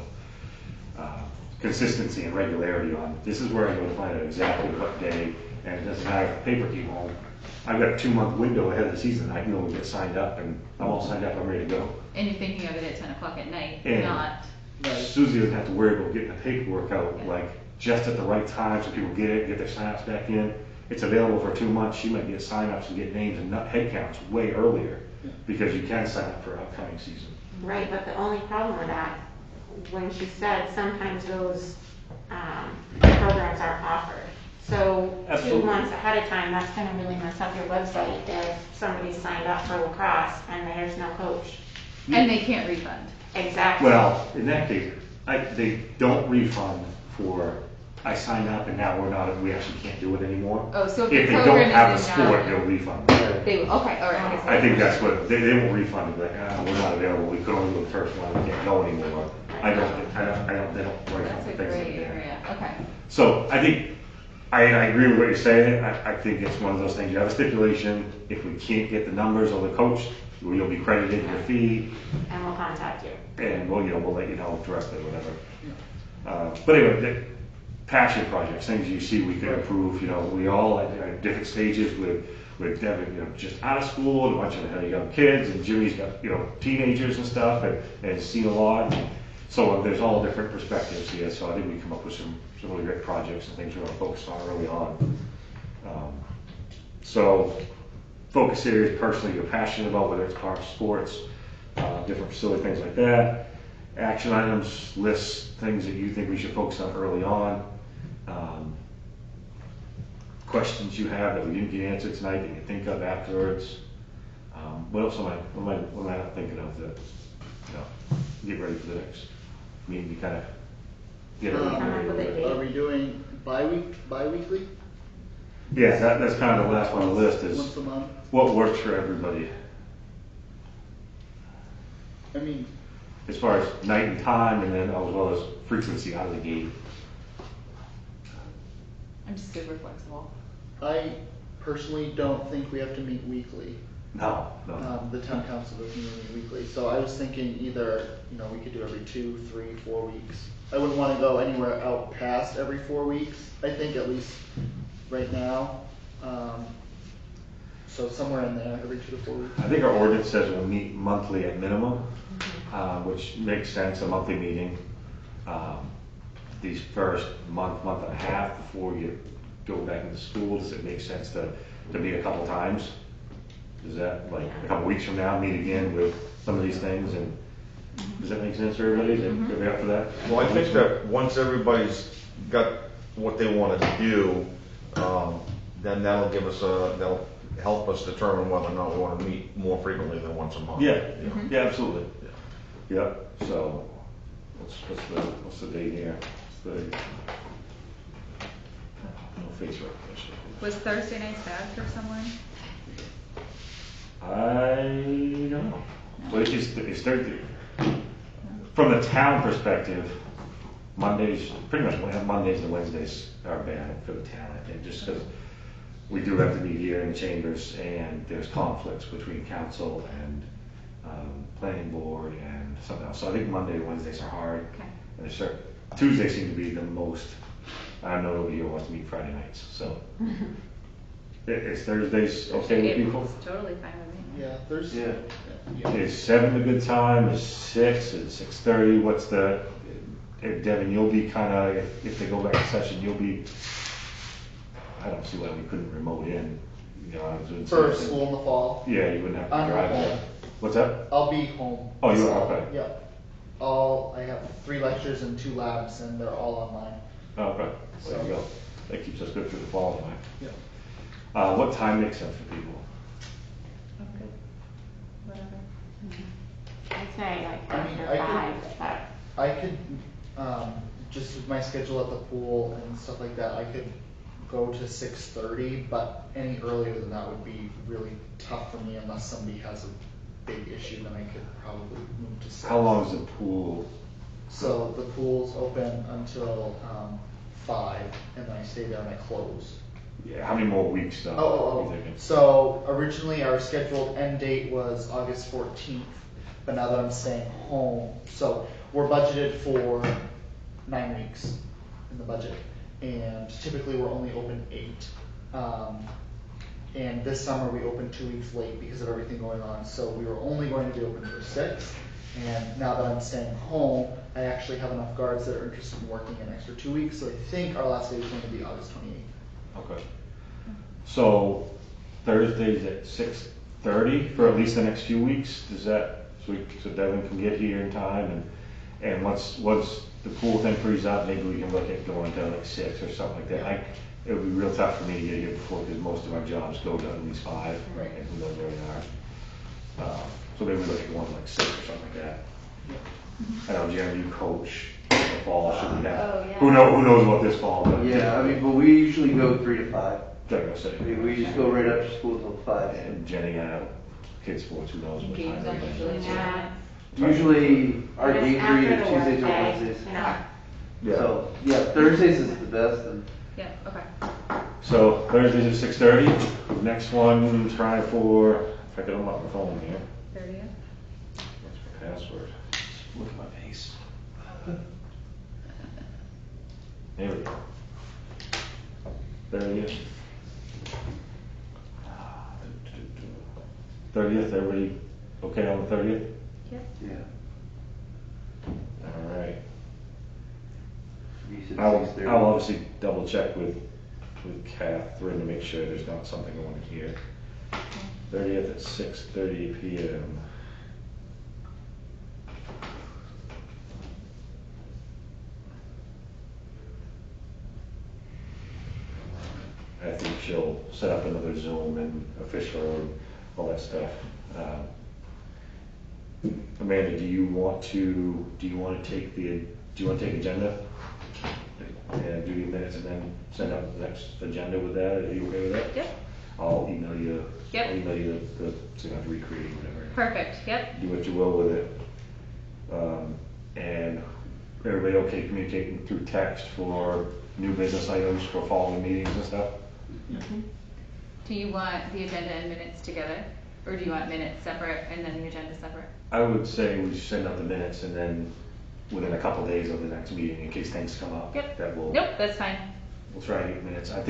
Consistency and regularity on, this is where I go to find out exactly what day, and it doesn't matter if the paper came home. I've got a 2-month window ahead of the season, I can go and get signed up, and I'm all signed up, I'm ready to go. And you're thinking of it at 10 o'clock at night, And not, Susie doesn't have to worry about getting the paperwork out, Yeah. like, just at the right time, so people get it, get their signups back in. It's available for 2 months, she might get signups and get names and head counts way earlier, because you can sign up for upcoming season. Right, but the only problem with that, when she said sometimes those programs aren't offered. So 2 Absolutely. months ahead of time, that's gonna really mess up your website if somebody's signed up for lacrosse and there's no coach. and they can't refund. Exactly. Well, in that case, they don't refund for, I signed up and now we actually can't do it anymore. Oh, so if If the they program don't have a is in sport, now, they'll refund. they, okay, all right. I think that's what, they won't refund, it, like, we're not available, we could only do the first one, we can't go anymore. They don't refund That's a things like gray that. area, okay. So I think, I agree with what you're saying, I think it's one of those things, you have a stipulation, if we can't get the numbers or the coach, you'll be credited your fee, And we'll contact you. and we'll let you know directly, whatever. But anyway, the passion projects, things you see we could improve, we all at different stages with Devin, just out of school, and a bunch of young kids, and Jimmy's got, teenagers and stuff, and seen a lot. So there's all different perspectives here, so I think we come up with some really great projects and things we're gonna focus on early on. So focus areas personally you're passionate about, whether it's park sports, different facility, things like that. Action items, lists, things that you think we should focus on early on. Questions you have that we didn't get answered tonight that you think of afterwards. What else am I not thinking of that, get ready for the next meeting, to kind of get everything ready. Come up with a date. Are we doing bi-weekly? Yeah, that's kind of the last one on the list is Once a month? what works for everybody. I mean, As far as night and time, and then as well as frequency out of the gate. I'm super flexible. I personally don't think we have to meet weekly. No. The town council doesn't meet weekly, so I was thinking either, we could do every 2, 3, 4 weeks. I wouldn't wanna go anywhere out past every 4 weeks, I think, at least right now. So somewhere in there, every 2 to 4 weeks. I think our ordinance says we'll meet monthly at minimum, which makes sense, a monthly meeting. These first month and a half before you go back into school, does it make sense to meet a couple times? Is that like a couple weeks from now, meet again with some of these things, and does that make sense for everybody? Is everybody up for that? Well, I think that once everybody's got what they want to do, then that'll help us determine whether or not we want to meet more frequently than once a month. Yeah, absolutely. Yeah, so, what's the date here? It's the, no face recognition. Was Thursday night bad for someone? I don't know. Well, it's Thursday. From the town perspective, pretty much Mondays and Wednesdays are bad for the town, I think, just because we do have to meet here in the chambers, and there's conflicts between council and planning board and something else. So I think Monday and Wednesdays are hard. Okay. And Tuesdays seem to be the most, I know nobody here wants to meet Friday nights, so. Is Thursdays okay with people? It's totally fine with me. Yeah, there's. Yeah. Is 7 a good time, is 6, is 6:30, what's Devin, you'll be kinda, if they go back to session, you'll be, I don't see why we couldn't remote in, I was doing For something. school in the fall. Yeah, you wouldn't have to I'm drive home. there. What's that? I'll be home. Oh, you are? So, Okay. Yep. I have 3 lectures and 2 labs, and they're all online. Oh, okay, there you go, that keeps us good through the fall anyway. Yep. What time makes sense for people? Okay. Whatever. I'd say like I mean, after I 5, could- but I could, just with my schedule at the pool and stuff like that, I could go to 6:30, but any earlier than that would be really tough for me unless somebody has a big issue, then I could probably move to 6. How long is the pool So the pool's open until 5, and then I stay there and I close. Yeah, how many more weeks though? You thinking? So originally our scheduled end date was August 14th, but now that I'm staying home, so we're budgeted for 9 weeks in the budget, and typically we're only open 8. And this summer we opened 2 weeks late because of everything going on, so we were only going to be open for 6. And now that I'm staying home, I actually have enough guards that are interested in working an extra 2 weeks, so I think our last day is going to be August 28th. Okay. So Thursdays at 6:30 for at least the next few weeks, does that, so Devin can get here in time, and once the pool thing frees up, maybe we can look at going to like 6 or something like that. It would be real tough for me to get here before, because most of our jobs go to at least 5, Right. and who knows where they are. So maybe we look at going like 6 or something like that. I know, Jeremy, you coach in the fall, should we have, Oh, yeah. who knows what this fall, but. Yeah, I mean, but we usually go 3 to 5. Like I said. We just go right after school till 5. And Jenny, kids sports, who knows what Games time. are they usually go. Yeah. Usually our Just games are after either the Tuesdays or workday, Wednesdays. you know. Yeah. So, yeah, Thursdays is the best, and Yeah, okay. So Thursdays at 6:30. Next one, try for, if I can unlock my phone here. 30th? What's my password? Look at my face. There we go. 30th. 30th, everybody okay on the 30th? Yep. yeah. All right. You said I'll 6:30. obviously double check with Catherine to make sure there's not something going here. 30th at 6:30 p.m. I think she'll set up another Zoom and official and all that stuff. Amanda, do you want to take agenda? And do your minutes and then send out the next agenda with that? Are you okay with that? Yep. I'll email you. Yep. I'll email you the so you don't have to recreate whatever. Perfect, yep. Do what you will with it. And everybody okay communicating through text for new business items for following meetings and stuff? Do you want the agenda and minutes together? Or do you want minutes separate and then the agenda separate? I would say we send out the minutes and then within a couple days of the next meeting, in case things come up. Yep. That will. Nope, that's fine. We'll try to get minutes. I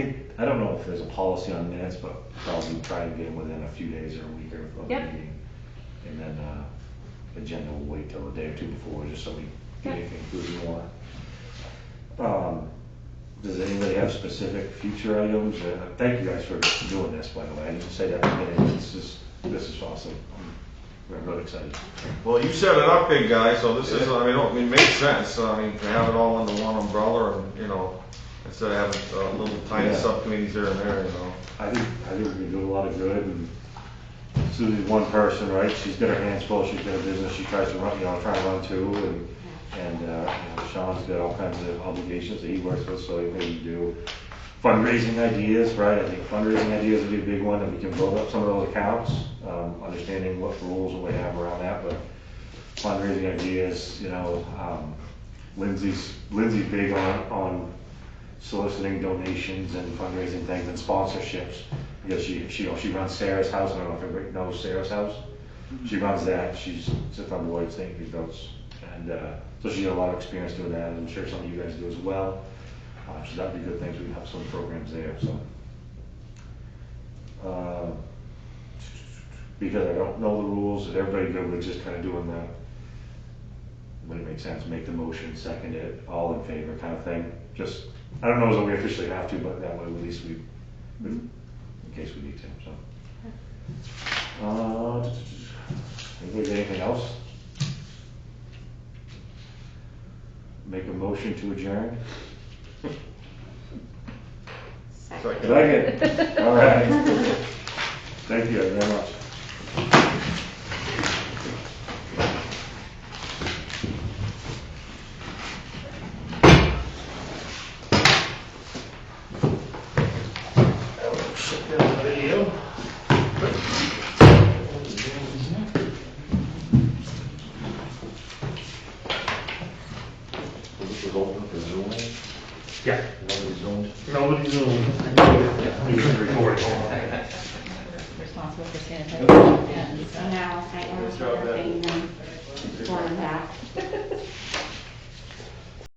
don't know if there's a policy on minutes, but probably try to get them within a few days or a week of the Yep. meeting. And then, agenda will wait till a day or two before, just so we get Yep. anything moving on. Does anybody have specific future items? Thank you guys for doing this, by the way. I didn't say that at the beginning. This is awesome. We're really excited. Well, you set it up, big guy, so this is, I mean, it makes sense, I mean, to have it all under one umbrella and, you know, instead of having little tiny Yeah. subcommittees here and there, you know. I think we're doing a lot of good, and Susie's one person, right? She's got her hands full, she's got a business, she tries to run, trying to run too, and Sean's got all kinds of obligations that he works with, so he can do fundraising ideas, right? I think fundraising ideas would be a big one, that we can build up some of those accounts, understanding what rules we have around that, but fundraising ideas, Lindsay's big on soliciting donations and fundraising things and sponsorships, because she runs Sarah's house. I don't know if everybody knows Sarah's house. She runs that. She sits on boards, things, and so she has a lot of experience doing that. I'm sure some of you guys do as well. So that'd be good things. We can have some programs there. So because I don't know the rules, is everybody good with just kind of doing that? Would it make sense? Make the motion, second it, all in favor, kind of thing. Just I don't know as we officially have to, but that way at least we in case we need to. So, anybody got anything else? Make a motion to adjourn. Second. Second. All right. Thank you very much. Shut down the video. zooming? Yeah. Nobody zoomed? Nobody's doing Responsible for sanitizing. I know, I almost ended up paying them, going back.